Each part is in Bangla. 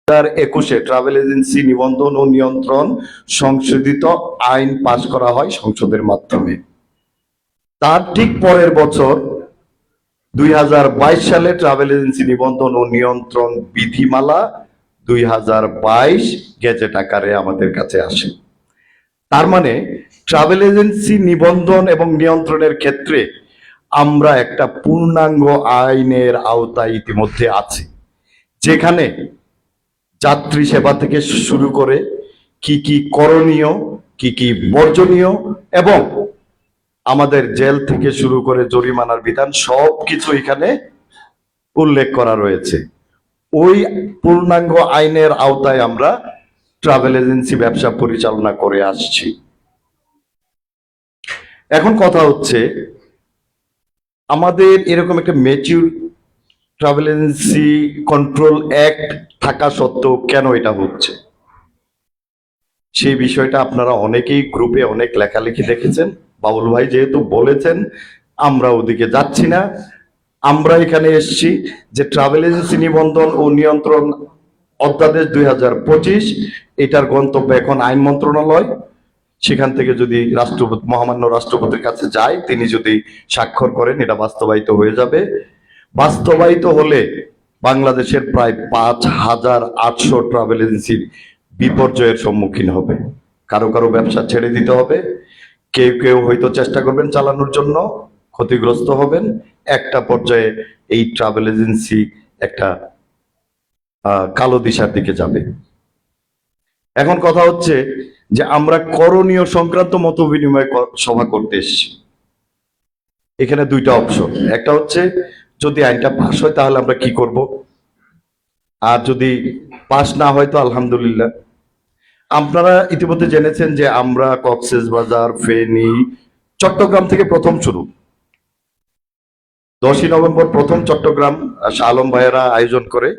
2021 ট্রাভেল এজেন্সি নিবন্ধন ও নিয়ন্ত্রণ সংশোধিত আইন পাশ করা হয় সংসদের মাধ্যমে। তার ঠিক পরের বছর 2022 সালে ট্রাভেল এজেন্সি নিবন্ধন ও নিয়ন্ত্রণ বিধিমালা 2022 গেজেট আকারে আমাদের কাছে আসে। তার মানে ট্রাভেল এজেন্সি নিবন্ধন এবং নিয়ন্ত্রণের ক্ষেত্রে আমরা একটা পূর্ণাঙ্গ আইনের আওতায় ইতিমধ্যে আছি, যেখানে যাত্রী সেবা থেকে শুরু করে কি কি করণীয়, কি কি বর্জনীয় এবং আমাদের জেল থেকে শুরু করে জরিমানার বিধান সবকিছু এখানে উল্লেখ করা রয়েছে। ওই পূর্ণাঙ্গ আইনের আওতায় আমরা ট্রাভেল এজেন্সি ব্যবসা পরিচালনা করে আসছি। এখন কথা হচ্ছে, আমাদের এরকম একটা mature travel agency control act থাকা সত্ত্বেও কেন এটা হচ্ছে, সেই বিষয়টা আপনারা অনেকেই গ্রুপে অনেক লেখালেখি দেখেছেন। বাবুল ভাই যেহেতু বলেছেন, আমরা ওদিকে যাচ্ছি না। আমরা এখানে এসেছি যে ট্রাভেল এজেন্সি নিবন্ধন ও নিয়ন্ত্রণ অধ্যাদেশ 2025, এটার গন্তব্য এখন আইন মন্ত্রণালয়। সেখান থেকে যদি রাষ্ট্রপতি, মহামান্য রাষ্ট্রপতির কাছে যায়, তিনি যদি স্বাক্ষর করেন, এটা বাস্তবায়িত হয়ে যাবে। বাস্তবায়িত হলে বাংলাদেশের প্রায় 5,800 ট্রাভেল এজেন্সির বিপর্যয়ের সম্মুখীন হবে। কারো কারো ব্যবসা ছেড়ে দিতে হবে, কেউ কেউ হয়তো চেষ্টা করবেন চালানোর জন্য, ক্ষতিগ্রস্ত হবেন। একটা পর্যায়ে এই ট্রাভেল এজেন্সি একটা কালো দিশার দিকে যাবে। এখন কথা হচ্ছে যে আমরা করণীয় সংক্রান্ত মত বিনিময় সভা করতে এসেছি। এখানে দুইটা অপশন, একটা হচ্ছে যদি আইনটা পাস হয় তাহলে আমরা কি করব, আর যদি পাস না হয় তো আলহামদুলিল্লাহ। আপনারা ইতিমধ্যে জেনেছেন যে আমরা কক্সবাজার, ফেনী, চট্টগ্রাম থেকে প্রথম শুরু। 10ই নভেম্বর প্রথম চট্টগ্রাম আলম ভাইয়েরা আয়োজন করে,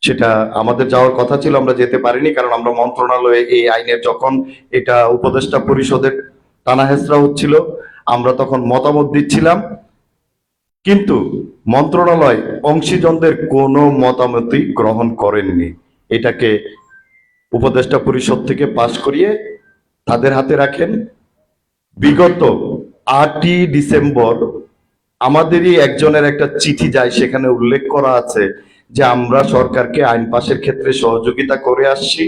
সেটা আমাদের যাওয়ার কথা ছিল, আমরা যেতে পারিনি কারণ আমরা মন্ত্রণালয়ে এই আইনের যখন এটা উপদেষ্টা পরিষদের টানা হেঁচড়া হচ্ছিল, আমরা তখন মতামত দিচ্ছিলাম, কিন্তু মন্ত্রণালয় অংশীজনদের কোনো মতামতই গ্রহণ করেননি। এটাকে উপদেষ্টা পরিষদ থেকে পাশ করিয়ে তাদের হাতে রাখেন। বিগত 8ই ডিসেম্বর আমাদেরই একজনের একটা চিঠি যায়, সেখানে উল্লেখ করা আছে যে আমরা সরকারকে আইন পাশের ক্ষেত্রে সহযোগিতা করে আসছি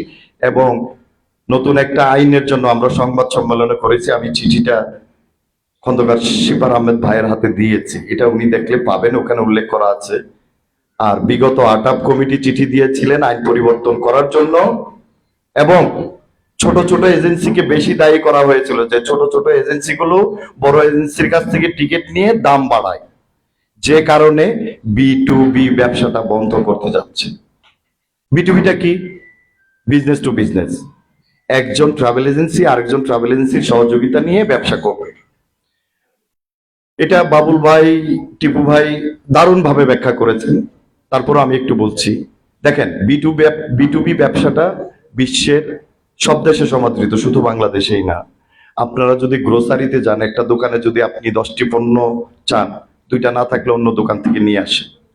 এবং নতুন একটা আইনের জন্য আমরা সংবাদ সম্মেলনে করেছি। আমি চিঠিটা খন্দকার শিপার আহমেদ ভাইয়ের হাতে দিয়েছি, এটা উনি দেখলে পাবেন, ওখানে উল্লেখ করা আছে। আর বিগত আটাপ কমিটি চিঠি দিয়েছিলেন আইন পরিবর্তন করার জন্য, এবং ছোট ছোট এজেন্সিকে বেশি দায়ী করা হয়েছিল যে ছোট ছোট এজেন্সিগুলো বড় এজেন্সির কাছ থেকে টিকিট নিয়ে দাম বাড়ায়, যে কারণে B2B ব্যবসাটা বন্ধ করতে যাচ্ছে। B2Bটা কি? Business to business. একজন ট্রাভেল এজেন্সি আরেকজন ট্রাভেল এজেন্সির সহযোগিতা নিয়ে ব্যবসা করবে। এটা বাবুল ভাই, টিপু ভাই দারুণ ভাবে ব্যাখ্যা করেছেন, তারপর আমি একটু বলছি। দেখেন, B2B ব্যবসাটা বিশ্বের সব দেশে সমাদৃত, শুধু বাংলাদেশেই না। আপনারা যদি গ্রোসারিতে যান, একটা দোকানে যদি আপনি 10টি পণ্য চান, 2টা না থাকলে অন্য দোকান থেকে নিয়ে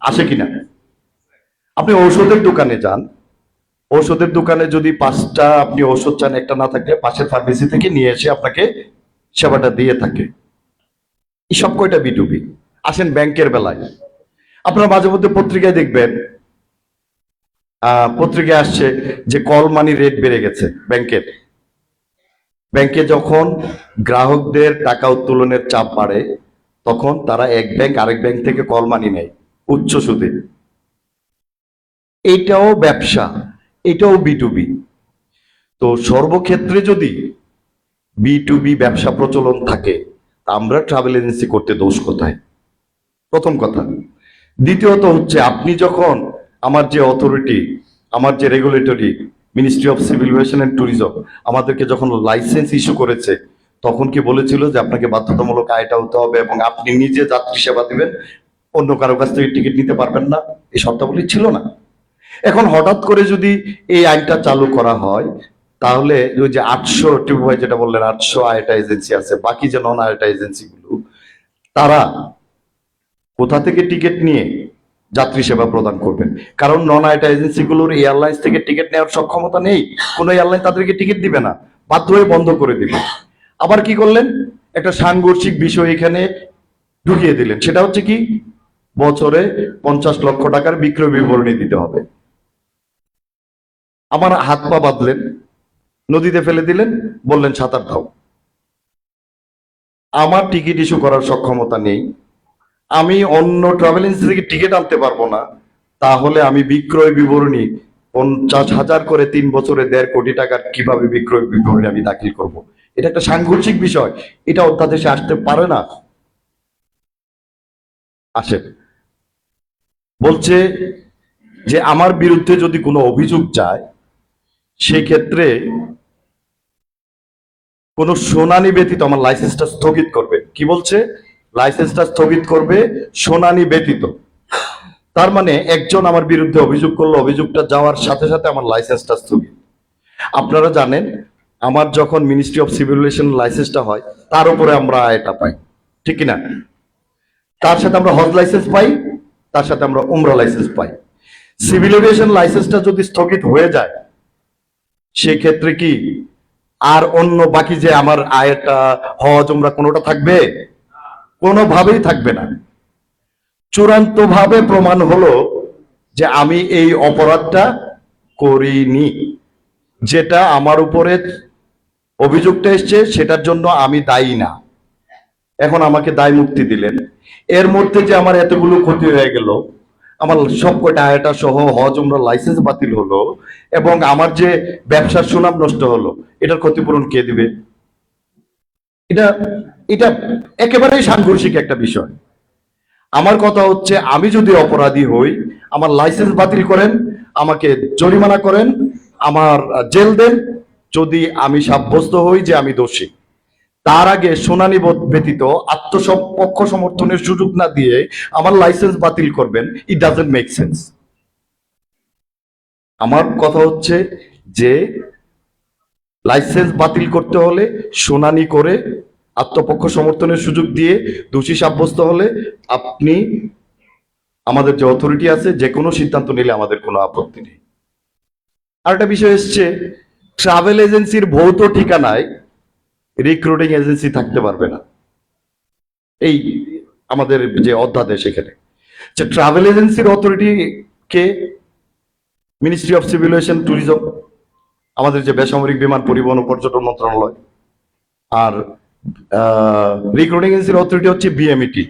আসে কিনা? আপনি ঔষধের দোকানে যান, ঔষধের দোকানে যদি 5টা আপনি ঔষধ চান, একটা না থাকলে পাশের ফার্মেসি থেকে নিয়ে এসে আপনাকে সেবাটা দিয়ে থাকে। এই সব কয়টা B2B। আসেন ব্যাংকের বেলায়, আপনারা মাঝে মধ্যে পত্রিকায় দেখবেন, পত্রিকায় আসছে যে কল মানি রেট বেড়ে গেছে ব্যাংকে যখন গ্রাহকদের টাকা উত্তোলনের চাপ বাড়ে, তখন তারা এক ব্যাংক আরেক ব্যাংক থেকে কল মানি নেয় উচ্চ সুদে। এটাও ব্যবসা, এটাও B2B। তো সর্বক্ষেত্রে যদি B2B ব্যবসা প্রচলন থাকে, আমরা ট্রাভেল এজেন্সি করতে দোষ কোথায়? প্রথম কথা। দ্বিতীয়ত হচ্ছে, আপনি যখন আমার যে অথরিটি, আমার যে regulatory ministry of civil aviation and tourism আমাদেরকে যখন লাইসেন্স ইস্যু করেছে, তখন কি বলেছিল যে আপনাকে বাধ্যতামূলক আয়টা হতে হবে এবং আপনি নিজে যাত্রী সেবা দিবেন, অন্য কারো কাছ থেকে টিকিট নিতে পারবেন না? এই শর্তাবলী ছিল না। এখন হঠাৎ করে যদি এই আইনটা চালু করা হয়, তাহলে ওই যে 800, টিপু ভাই যেটা বললেন, 800 আয়টা এজেন্সি আছে, বাকি যে নন আয়টা এজেন্সিগুলো, তারা কোথা থেকে টিকিট নিয়ে যাত্রী সেবা প্রদান করবেন। কারণ নন আইটা এজেন্সিগুলোর এয়ারলাইন্স থেকে টিকিট নেওয়ার সক্ষমতা নেই, কোনো এয়ারলাইন তাদেরকে টিকিট দিবে না, বাধ্য হয়ে বন্ধ করে দিবে। আবার কি করলেন, একটা সাংঘর্ষিক বিষয় এখানে ঢুকিয়ে দিলেন, সেটা হচ্ছে কি, বছরে 50 লক্ষ টাকার বিক্রয় বিবরণী দিতে হবে। আমার হাত পা বাঁধলেন, নদীতে ফেলে দিলেন, বললেন সাঁতার দাও। আমার টিকিট ইস্যু করার সক্ষমতা নেই, আমি অন্য ট্রাভেল এজেন্সি থেকে টিকিট আনতে পারবো না, তাহলে আমি বিক্রয় বিবরণী 50,000 করে 3 বছরে 1.5 কোটি টাকার কিভাবে বিক্রয় বিবরণী আমি দাখিল করব? এটা একটা সাংঘর্ষিক বিষয়, এটা অধ্যাদেশে আসতে পারে না। আসে বলছে যে আমার বিরুদ্ধে যদি কোনো অভিযোগ যায়, সেক্ষেত্রে কোনো শুনানি ব্যতীত আমার লাইসেন্সটা স্থগিত করবে। কি বলছে? লাইসেন্সটা স্থগিত করবে শুনানি ব্যতীত। তার মানে একজন আমার বিরুদ্ধে অভিযোগ করলো, অভিযোগটা যাওয়ার সাথে সাথে আমার লাইসেন্সটা স্থগিত। আপনারা জানেন, আমার যখন মিনিস্ট্রি অফ সিভিল এভিয়েশন লাইসেন্সটা হয়, তার উপরে আমরা এটা পাই, ঠিক কিনা? তার সাথে আমরা হজ লাইসেন্স পাই, তার সাথে আমরা উমরা লাইসেন্স পাই। সিভিল এভিয়েশন লাইসেন্সটা যদি স্থগিত হয়ে যায়, সেক্ষেত্রে কি আর অন্য বাকি যে আমার আয়টা, হজ উমরা কোনোটা থাকবে? কোনোভাবেই থাকবে না। চূড়ান্ত ভাবে প্রমাণ হলো যে আমি এই অপরাধটা করিনি, যেটা আমার উপরে অভিযোগটা এসছে সেটার জন্য আমি দায়ী না। এখন আমাকে দায় মুক্তি দিলেন, এর মধ্যে যে আমার এতগুলো ক্ষতি হয়ে গেল, আমার সব কয়টা আয়টা সহ হজ উমরা লাইসেন্স বাতিল হলো, এবং আমার যে ব্যবসার সুনাম নষ্ট হলো, এটার ক্ষতিপূরণ কে দিবে? এটা এটা একেবারেই সাংঘর্ষিক একটা বিষয়। আমার কথা হচ্ছে, আমি যদি অপরাধী হই, আমার লাইসেন্স বাতিল করেন, আমাকে জরিমানা করেন, আমার জেল দেন, যদি আমি সাব্যস্ত হই যে আমি দোষী। তার আগে শুনানি ব্যতীত আত্মপক্ষ সমর্থনের সুযোগ না দিয়ে আমার লাইসেন্স বাতিল করবেন, ইট ডাজন্ট মেক সেন্স। আমার কথা হচ্ছে যে লাইসেন্স বাতিল করতে হলে শুনানি করে আত্মপক্ষ সমর্থনের সুযোগ দিয়ে দোষী সাব্যস্ত হলে আপনি, আমাদের যে অথরিটি আছে, যে কোনো সিদ্ধান্ত নিলে আমাদের কোনো আপত্তি নেই। আর একটা বিষয় এসছে, ট্রাভেল এজেন্সির ভৌত ঠিকানায় রিক্রুটিং এজেন্সি থাকতে পারবে না। এই আমাদের যে অধ্যাদেশ, এখানে যে ট্রাভেল এজেন্সির authority K? Ministry of civil aviation tourism, আমাদের যে বেসামরিক বিমান পরিবহন ও পর্যটন মন্ত্রণালয়। আর রিক্রুটিং এজেন্সির অথরিটি হচ্ছে BMET,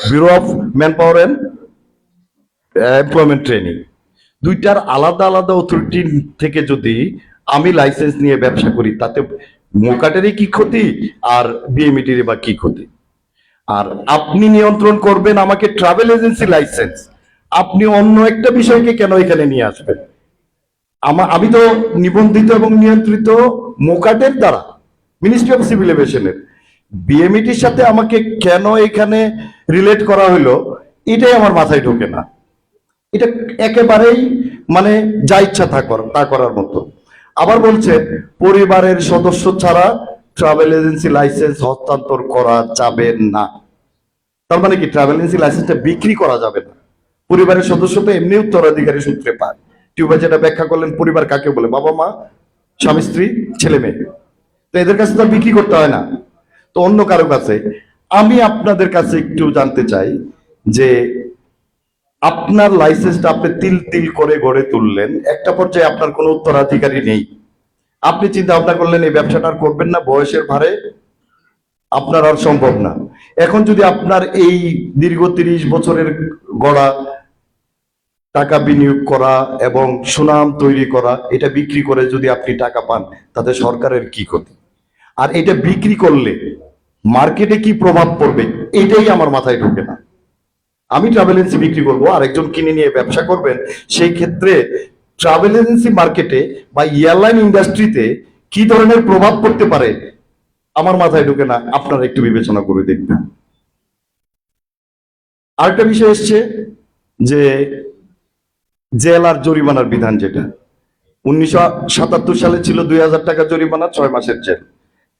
bureau of man power and employment training. দুইটার আলাদা আলাদা অথরিটি থেকে যদি আমি লাইসেন্স নিয়ে ব্যবসা করি, তাতে মোকাটেরই কি ক্ষতি আর বিএমইটির বা কি ক্ষতি? আর আপনি নিয়ন্ত্রণ করবেন আমাকে ট্রাভেল এজেন্সি লাইসেন্স, আপনি অন্য একটা বিষয়কে কেন এখানে নিয়ে আসবেন? আমি তো নিবন্ধিত এবং নিয়ন্ত্রিত মোকাটের দ্বারা, মিনিস্ট্রি অফ সিভিল এভিয়েশনের। বিএমইটির সাথে আমাকে কেন এখানে রিলেট করা হলো, এটাই আমার মাথায় ঢোকে না। এটা একেবারেই মানে যা ইচ্ছা তা করার মতো। আবার বলছে পরিবারের সদস্য ছাড়া ট্রাভেল এজেন্সি লাইসেন্স হস্তান্তর করা যাবে না। তার মানে কি, ট্রাভেল এজেন্সি লাইসেন্সটা বিক্রি করা যাবে না? পরিবারের সদস্য তো এমনি উত্তরাধিকারী সূত্রে পায়। টিউবে যেটা ব্যাখ্যা করলেন, পরিবার কাকে বলে? বাবা মা, স্বামী স্ত্রী, ছেলে মেয়ে। তো এদের কাছে তো বিক্রি করতে হয় না, তো অন্য কারো কাছে। আমি আপনাদের কাছে একটু জানতে চাই যে আপনার লাইসেন্সটা আপনি তিল তিল করে গড়ে তুললেন, একটা পর্যায়ে আপনার কোনো উত্তরাধিকারী নেই, আপনি চিন্তা ভাবনা করলেন এই ব্যবসাটা আর করবেন না, বয়সের ভারে আপনার আর সম্ভব না। এখন যদি আপনার এই দীর্ঘ 30 বছরের গড়া টাকা বিনিয়োগ করা এবং সুনাম তৈরি করা, এটা বিক্রি করে যদি আপনি টাকা পান, তাতে সরকারের কি ক্ষতি? আর এটা বিক্রি করলে মার্কেটে কি প্রভাব পড়বে, এটাই আমার মাথায় ঢোকে না। আমি ট্রাভেল এজেন্সি বিক্রি করবো, আরেকজন কিনে নিয়ে ব্যবসা করবেন, সেই ক্ষেত্রে ট্রাভেল এজেন্সি মার্কেটে বা এয়ারলাইন ইন্ডাস্ট্রিতে কি ধরনের প্রভাব পড়তে পারে আমার মাথায় ঢোকে না। আপনারা একটু বিবেচনা করে দেখবেন। আরেকটা বিষয় এসছে যে জেল আর জরিমানার বিধান, যেটা 1977 সালে ছিল 2000 টাকা জরিমানা, 6 মাসের জেল।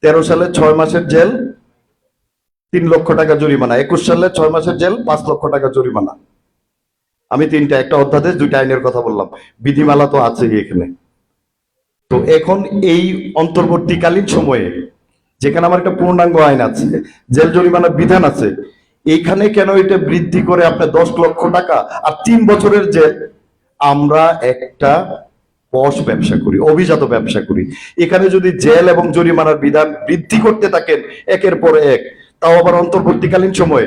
13 সালে 6 মাসের জেল, 3 লক্ষ টাকা জরিমানা। 21 সালে 6 মাসের জেল, 5 লক্ষ টাকা জরিমানা। আমি তিনটা, একটা অধ্যাদেশ, দুইটা আইনের কথা বললাম, বিধিমালা তো আছেই এখানে। তো এখন এই অন্তর্বর্তীকালীন সময়ে যেখানে আমার একটা পূর্ণাঙ্গ আইন আছে, জেল জরিমানার বিধান আছে, এইখানে কেন এটা বৃদ্ধি করে আপনার 10 লক্ষ টাকা আর 3 বছরের জেল? আমরা একটা পশ ব্যবসা করি, অভিজাত ব্যবসা করি। এখানে যদি জেল এবং জরিমানার বিধান বৃদ্ধি করতে থাকেন একের পর এক, তাও আবার অন্তর্বর্তীকালীন সময়ে,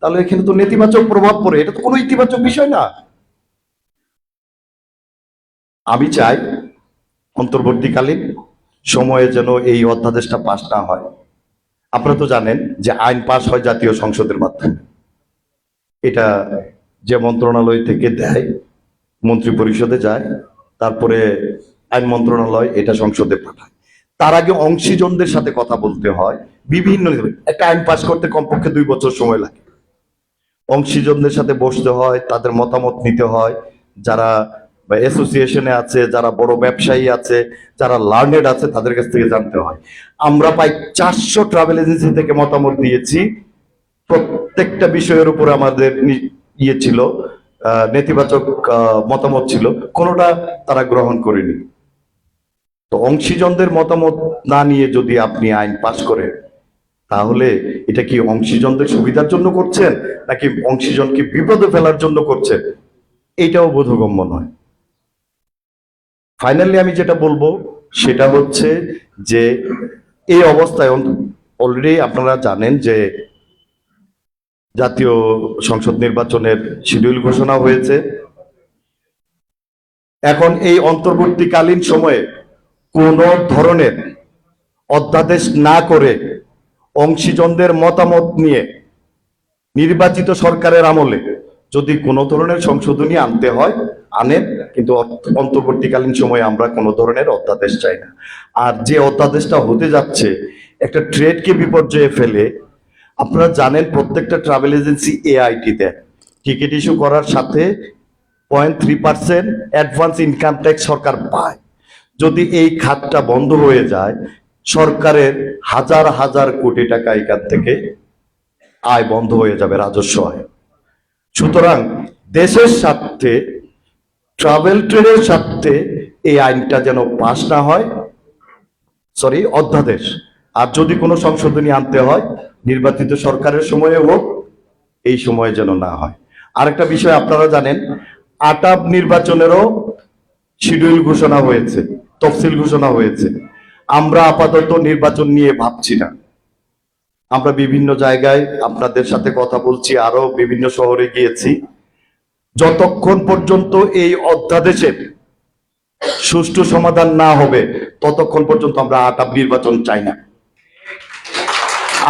তাহলে এখানে তো নেতিবাচক প্রভাব পড়ে। এটা তো কোনো ইতিবাচক বিষয় না। আমি চাই অন্তর্বর্তীকালীন সময়ে যেন এই অধ্যাদেশটা পাস না হয়। আপনারা তো জানেন যে আইন পাস হয় জাতীয় সংসদের মাধ্যমে। এটা যে মন্ত্রণালয় থেকে দেয়, মন্ত্রী পরিষদে যায়, তারপরে আইন মন্ত্রণালয় এটা সংসদে পাঠায়। তার আগে অংশীজনদের সাথে কথা বলতে হয়। বিভিন্ন একটা আইন পাস করতে কমপক্ষে 2 বছর সময় লাগে। অংশীজনদের সাথে বসতে হয়, তাদের মতামত নিতে হয়, যারা অ্যাসোসিয়েশনে আছে, যারা বড় ব্যবসায়ী আছে, যারা লার্নেড আছে, তাদের কাছ থেকে জানতে হয়। আমরা প্রায় 400 ট্রাভেল এজেন্সি থেকে মতামত দিয়েছি। প্রত্যেকটা বিষয়ের উপর আমাদের ইয়ে ছিল, নেতিবাচক মতামত ছিল, কোনোটা তারা গ্রহণ করেনি। তো অংশীজনদের মতামত না নিয়ে যদি আপনি আইন পাস করেন, তাহলে এটা কি অংশীজনদের সুবিধার জন্য করছেন নাকি অংশীজনকে বিপদে ফেলার জন্য করছেন? এইটাও বোধগম্য নয়। ফাইনালি আমি যেটা বলবো সেটা হচ্ছে যে এই অবস্থায় অলরেডি আপনারা জানেন যে জাতীয় সংসদ নির্বাচনের শিডিউল ঘোষণা হয়েছে। এখন এই অন্তর্বর্তীকালীন সময়ে কোন ধরনের অধ্যাদেশ না করে অংশীজনদের মতামত নিয়ে নির্বাচিত সরকারের আমলে যদি কোনো ধরনের সংশোধনী আনতে হয় আনেন, কিন্তু অন্তর্বর্তীকালীন সময়ে আমরা কোনো ধরনের অধ্যাদেশ চাই না। আর যে অধ্যাদেশটা হতে যাচ্ছে একটা ট্রেডকে বিপর্যয়ে ফেলে। আপনারা জানেন প্রত্যেকটা ট্রাভেল এজেন্সি এআইটি দেয়, টিকিট ইস্যু করার সাথে 0.3% অ্যাডভান্স ইনকাম ট্যাক্স সরকার পায়। যদি এই খাতটা বন্ধ হয়ে যায়, সরকারের হাজার হাজার কোটি টাকা এখান থেকে আয় বন্ধ হয়ে যাবে, রাজস্ব আয়। সুতরাং দেশের স্বার্থে, ট্রাভেল ট্রেডের স্বার্থে এই আইনটা যেন পাস না হয়, অধ্যাদেশ। আর যদি কোনো সংশোধনী আনতে হয় নির্বাচিত সরকারের সময়ে হোক, এই সময়ে যেন না হয়। আরেকটা বিষয় আপনারা জানেন, আটাব নির্বাচনেরও শিডিউল ঘোষণা হয়েছে, তফসিল ঘোষণা হয়েছে। আমরা আপাতত নির্বাচন নিয়ে ভাবছি না। আমরা বিভিন্ন জায়গায় আপনাদের সাথে কথা বলছি, আরো বিভিন্ন শহরে গিয়েছি। যতক্ষণ পর্যন্ত এই অধ্যাদেশের সুষ্ঠু সমাধান না হবে ততক্ষণ পর্যন্ত আমরা আটাব নির্বাচন চাই না।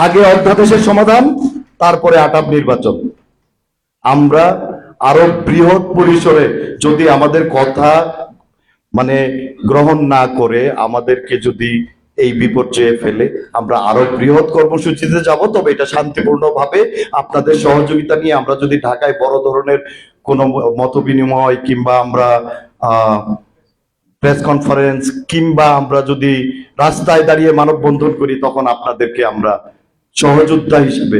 আগে অধ্যাদেশের সমাধান, তারপরে আটাব নির্বাচন। আমরা আরো বৃহৎ পরিসরে যদি আমাদের কথা গ্রহণ না করে আমাদেরকে যদি এই বিপর্যয়ে ফেলে, আমরা আরো বৃহৎ কর্মসূচিতে যাব। তবে এটা শান্তিপূর্ণভাবে আপনাদের সহযোগিতা নিয়ে আমরা যদি ঢাকায় বড় ধরনের কোনো মত বিনিময় কিংবা আমরা প্রেস কনফারেন্স কিংবা আমরা যদি রাস্তায় দাঁড়িয়ে মানববন্ধন করি, তখন আপনাদেরকে আমরা সহযোদ্ধা হিসেবে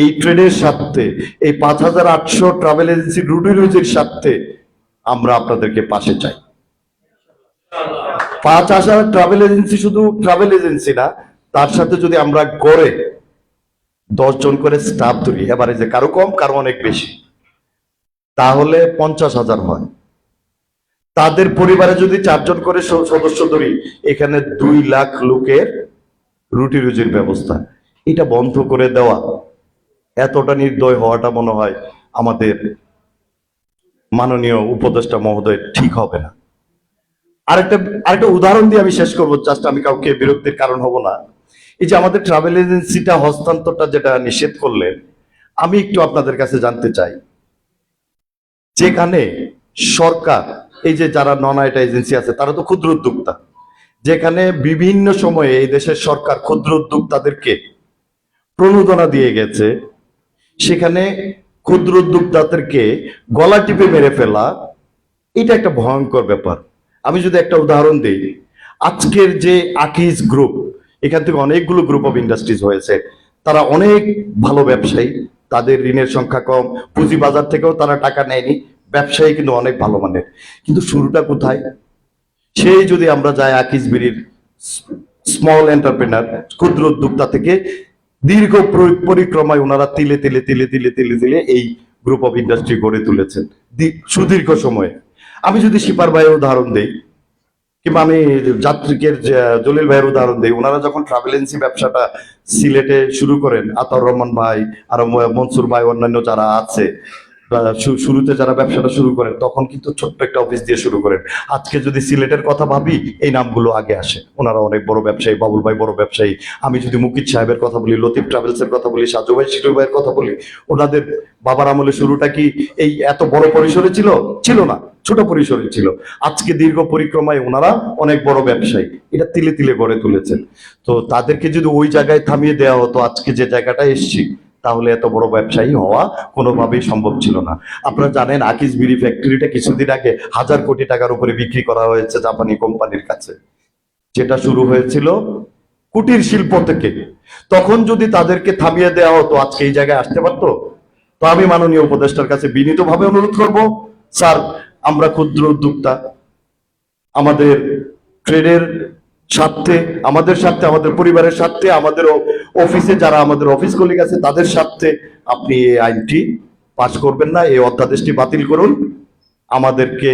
এই ট্রেডের স্বার্থে, এই 5800 ট্রাভেল এজেন্সি রুটি রুজির স্বার্থে আমরা আপনাদেরকে পাশে চাই। 5000 ট্রাভেল এজেন্সি শুধু ট্রাভেল এজেন্সি না, তার সাথে যদি আমরা গড়ে 10 জন করে স্টাফ ধরি, এবারে যে কারো কম কারো অনেক বেশি, তাহলে 50,000 হয়। তাদের পরিবারে যদি 4 জন করে সদস্য ধরি, এখানে 2 লাখ লোকের রুটি রুজির ব্যবস্থা। এটা বন্ধ করে দেওয়া, এতটা নির্দয় হওয়াটা মনে হয় আমাদের মাননীয় উপদেষ্টা মহোদয় ঠিক হবে না। আরেকটা উদাহরণ দিয়ে আমি শেষ করবো, জাস্ট আমি কাউকে বিরক্তির কারণ হব না। এই যে আমাদের ট্রাভেল এজেন্সিটা হস্তান্তরটা যেটা নিষেধ করলেন, আমি একটু আপনাদের কাছে জানতে চাই, যেখানে সরকার, এই যে যারা নন আইটা এজেন্সি আছে তারা তো ক্ষুদ্র উদ্যোক্তা, যেখানে বিভিন্ন সময়ে এই দেশের সরকার ক্ষুদ্র উদ্যোক্তাদেরকে প্রণোদনা দিয়ে গেছে, সেখানে ক্ষুদ্র উদ্যোক্তাদেরকে গলা টিপে মেরে ফেলা, এটা একটা ভয়ঙ্কর ব্যাপার। আমি যদি একটা উদাহরণ দিই, আজকের যে আকিজ গ্রুপ, এখান থেকে অনেকগুলো গ্রুপ অফ ইন্ডাস্ট্রিজ হয়েছে, তারা অনেক ভালো ব্যবসায়ী, তাদের ঋণের সংখ্যা কম, পুঁজি বাজার থেকেও তারা টাকা নেয়নি, ব্যবসায়ী কিন্তু অনেক ভালো মানের, কিন্তু শুরুটা কোথায়? সেই যদি আমরা যাই আকিজ বিড়ির স্মল এন্টারপ্রেনার, ক্ষুদ্র উদ্যোক্তা থেকে দীর্ঘ পরিক্রমায় ওনারা তিলে তিলে তিলে তিলে তিলে তিলে এই গ্রুপ অফ ইন্ডাস্ট্রি গড়ে তুলেছেন সুদীর্ঘ সময়ে। আমি যদি শিপার ভাইয়ের উদাহরণ দেই, কিংবা আমি যাত্রীকের জলিল ভাইয়ের উদাহরণ দিই, ওনারা যখন ট্রাভেল এজেন্সি ব্যবসাটা সিলেটে শুরু করেন, আতাউর রহমান ভাই আর মনসুর ভাই অন্যান্য যারা আছে, শুরুতে যারা ব্যবসাটা শুরু করেন তখন কিন্তু ছোট্ট একটা অফিস দিয়ে শুরু করেন। আজকে যদি সিলেটের কথা ভাবি, এই নামগুলো আগে আসে। ওনারা অনেক বড় ব্যবসায়ী, বাবুল ভাই বড় ব্যবসায়ী। আমি যদি মুকিত সাহেবের কথা বলি, লতিফ ট্রাভেলস এর কথা বলি, সাজু ভাই, শিটু ভাইয়ের কথা বলি, ওনাদের বাবার আমলে শুরুটা কি এই এত বড় পরিসরে ছিল? ছিল না, ছোট পরিসরে ছিল। আজকে দীর্ঘ পরিক্রমায় ওনারা অনেক বড় ব্যবসায়ী, এটা তিলে তিলে গড়ে তুলেছেন। তো তাদেরকে যদি ওই জায়গায় থামিয়ে দেওয়া হতো, আজকে যে জায়গাটা এসছি, তাহলে এত বড় ব্যবসায়ী হওয়া কোনোভাবেই সম্ভব ছিল না। আপনারা জানেন আকিজ বিড়ি ফ্যাক্টরিটা কিছুদিন আগে 1000 কোটি টাকার উপরে বিক্রি করা হয়েছে জাপানি কোম্পানির কাছে, যেটা শুরু হয়েছিল কুটির শিল্প থেকে। তখন যদি তাদেরকে থামিয়ে দেওয়া হতো, আজকে এই জায়গায় আসতে পারতো? তো আমি মাননীয় উপদেষ্টার কাছে বিনীতভাবে অনুরোধ করব, স্যার, আমরা ক্ষুদ্র উদ্যোক্তা, আমাদের ট্রেডের স্বার্থে, আমাদের স্বার্থে, আমাদের পরিবারের স্বার্থে, আমাদের অফিসে যারা আমাদের অফিস কলিগ আছে তাদের স্বার্থে আপনি এই আইনটি পাশ করবেন না, এই অধ্যাদেশটি বাতিল করুন, আমাদেরকে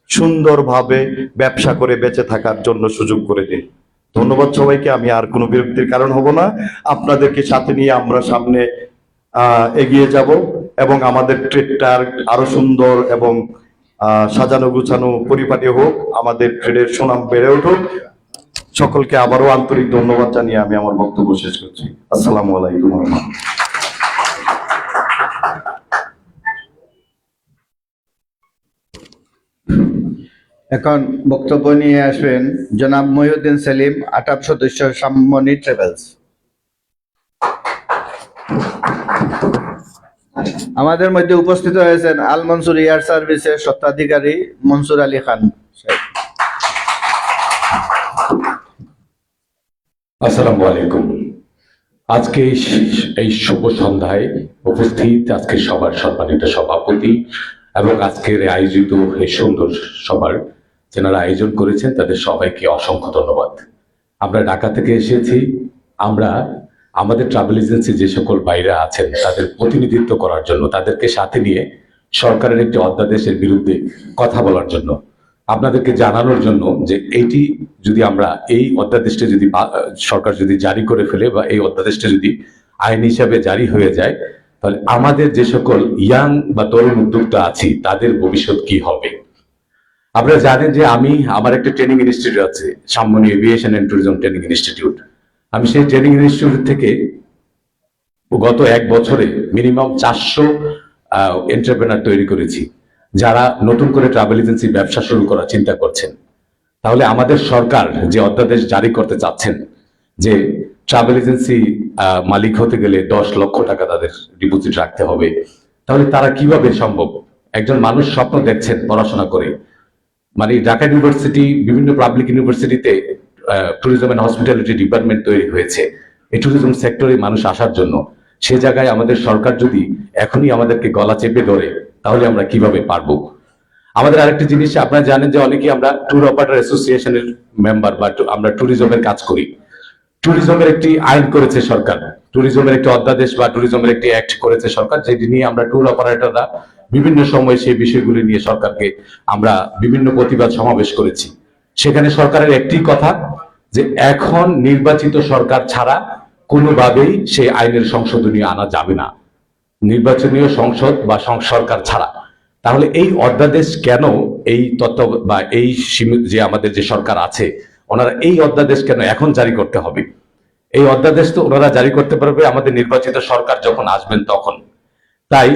সুন্দরভাবে ব্যবসা করে বেঁচে থাকার জন্য সুযোগ করে দিন। ধন্যবাদ সবাইকে। আমি আর কোনো বিরক্তির কারণ হব না। আপনাদেরকে সাথে নিয়ে আমরা সামনে এগিয়ে যাব এবং আমাদের ট্রেডটা আরো সুন্দর এবং সাজানো গুছানো পরিপাটি হোক, আমাদের ট্রেডের সুনাম বেড়ে উঠুক। সকলকে আবারও আন্তরিক ধন্যবাদ জানিয়ে আমি আমার বক্তব্য শেষ করছি। আসসালামু আলাইকুম। এখন বক্তব্য নিয়ে আসবেন জনাব মহিউদ্দিন সেলিম, 28 সদস্য সাম্মনি ট্রাভেলস। আমাদের মধ্যে উপস্থিত হয়েছেন আল মনসুর এয়ার সার্ভিসের স্বত্বাধিকারী মনসুর আলী খান সাহেব। আসসালামু আলাইকুম। আজকে এই শুভ সন্ধ্যায় উপস্থিত আজকে সবার সম্মানিত সভাপতি এবং আজকের আয়োজিত এই সুন্দর সভার যারা আয়োজন করেছেন তাদের সবাইকে অসংখ্য ধন্যবাদ। আমরা ঢাকা থেকে এসেছি, আমরা আমাদের ট্রাভেল এজেন্সি যে সকল বাইরে আছেন তাদের প্রতিনিধিত্ব করার জন্য, তাদেরকে সাথে নিয়ে সরকারের একটি অধ্যাদেশের বিরুদ্ধে কথা বলার জন্য, আপনাদেরকে জানানোর জন্য যে এইটি যদি আমরা এই অধ্যাদেশটা যদি সরকার যদি জারি করে ফেলে বা এই অধ্যাদেশটা যদি আইন হিসাবে জারি হয়ে যায়, তাহলে আমাদের যে সকল ইয়াং বা তরুণ উদ্যোক্তা আছি তাদের ভবিষ্যৎ কি হবে। আপনারা জানেন যে আমার একটা ট্রেনিং ইনস্টিটিউট আছে, Sammani aviation and tourism training institute. আমি সেই ট্রেনিং ইনস্টিটিউট থেকে গত 1 বছরে মিনিমাম 400 এন্টারপ্রেনার তৈরি করেছি, যারা নতুন করে ট্রাভেল এজেন্সি ব্যবসা শুরু করার চিন্তা করছেন। তাহলে আমাদের সরকার যে অধ্যাদেশ জারি করতে চাচ্ছেন যে ট্রাভেল এজেন্সি মালিক হতে গেলে 10 লক্ষ টাকা তাদের ডিপোজিট রাখতে হবে, তাহলে তারা কিভাবে সম্ভব? একজন মানুষ স্বপ্ন দেখছেন পড়াশোনা করে, মানে ঢাকা ইউনিভার্সিটি, বিভিন্ন পাবলিক ইউনিভার্সিটিতে ট্যুরিজম এন্ড হসপিটালিটি ডিপার্টমেন্ট তৈরি হয়েছে এই ট্যুরিজম সেক্টরে মানুষ আসার জন্য। সে জায়গায় আমাদের সরকার যদি এখনই আমাদেরকে গলা চেপে ধরে, তাহলে আমরা কিভাবে পারবো? আমাদের আরেকটি জিনিস, আপনারা জানেন যে অনেকেই আমরা ট্যুর অপারেটর অ্যাসোসিয়েশনের মেম্বার বা আমরা ট্যুরিজমের কাজ করি। ট্যুরিজমের একটি আইন করেছে সরকার, ট্যুরিজমের একটি অধ্যাদেশ বা ট্যুরিজমের একটি অ্যাক্ট করেছে সরকার, যেটি নিয়ে আমরা ট্যুর অপারেটররা বিভিন্ন সময় সেই বিষয়গুলি নিয়ে সরকারকে আমরা বিভিন্ন প্রতিবাদ সমাবেশ করেছি। সেখানে সরকারের একটি কথা যে এখন নির্বাচিত সরকার ছাড়া কোনোভাবেই সেই আইনের সংশোধনী আনা যাবে না, নির্বাচনীয় সংসদ বা সরকার ছাড়া। তাহলে এই অধ্যাদেশ কেন, এই তত্ত্ব বা এই যে আমাদের যে সরকার আছে ওনারা এই অধ্যাদেশ কেন এখন জারি করতে হবে? এই অধ্যাদেশ তো ওনারা জারি করতে পারবে আমাদের নির্বাচিত সরকার যখন আসবেন তখন। তাই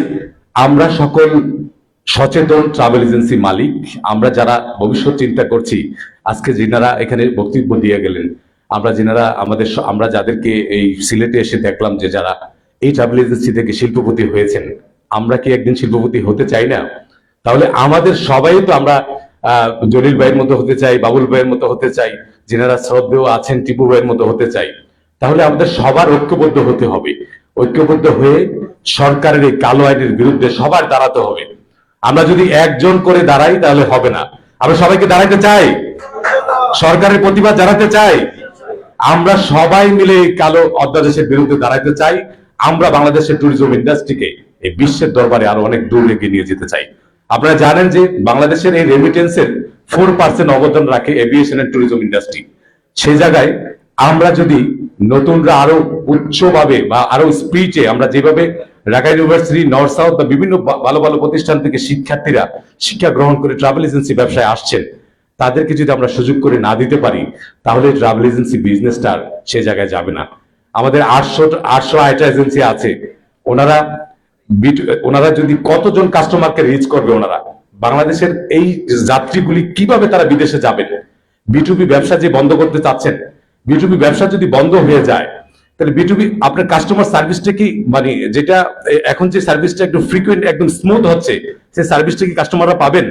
আমরা সকল সচেতন ট্রাভেল এজেন্সি মালিক, আমরা যারা ভবিষ্যৎ চিন্তা করছি, আজকে যিনারা এখানে বক্তব্য দিয়ে গেলেন, আমরা যাদেরকে এই সিলেটে এসে দেখলাম যে যারা এই ট্রাভেল এজেন্সি থেকে শিল্পপতি হয়েছেন, আমরা কি একদিন শিল্পপতি হতে চাই না? তাহলে আমাদের সবাই তো আমরা জলিল ভাইয়ের মতো হতে চাই, বাবুল ভাইয়ের মতো হতে চাই, যিনারা শ্রদ্ধেয় আছেন টিপু ভাইয়ের মতো হতে চাই। তাহলে আমাদের সবার ঐক্যবদ্ধ হতে হবে, ঐক্যবদ্ধ হয়ে সরকারের এই কালো আইনের বিরুদ্ধে সবার দাঁড়াতে হবে। আমরা যদি একজন করে দাঁড়াই তাহলে হবে না। আমরা সবাইকে দাঁড়াইতে চাই, সরকারের প্রতিবাদ জানাতে চাই, আমরা সবাই মিলে এই কালো অধ্যাদেশের বিরুদ্ধে দাঁড়াতে চাই। আমরা বাংলাদেশের ট্যুরিজম ইন্ডাস্ট্রিকে এই বিশ্বের দরবারে আরো অনেক দূর এগিয়ে নিয়ে যেতে চাই। আপনারা জানেন যে বাংলাদেশের এই রেমিটেন্সের 4% অবদান রাখে এভিয়েশন এন্ড ট্যুরিজম ইন্ডাস্ট্রি। সেই জায়গায় আমরা যদি নতুনরা আরো উচ্চভাবে বা আরো স্পিডে, আমরা যেভাবে ঢাকা ইউনিভার্সিটি, নর্থ সাউথ বা বিভিন্ন ভালো ভালো প্রতিষ্ঠান থেকে শিক্ষার্থীরা শিক্ষা গ্রহণ করে ট্রাভেল এজেন্সি ব্যবসায় আসছেন, তাদেরকে যদি আমরা সুযোগ করে না দিতে পারি তাহলে ট্রাভেল এজেন্সি বিজনেসটা সে জায়গায় যাবে না। আমাদের 800 আইটা এজেন্সি আছে, ওনারা যদি কতজন কাস্টমারকে রিচ করবে, ওনারা বাংলাদেশের এই যাত্রীগুলি কিভাবে তারা বিদেশে যাবেন? বিটুবি ব্যবসা যে বন্ধ করতে চাচ্ছেন, বিটুবি ব্যবসা যদি বন্ধ হয়ে যায় তাহলে বিটুবি আপনার কাস্টমার সার্ভিসটা কি, মানে যেটা এখন যে সার্ভিসটা একটু ফ্রিকুয়েন্ট একদম স্মুথ হচ্ছে, সেই সার্ভিসটা কি কাস্টমাররা পাবেন?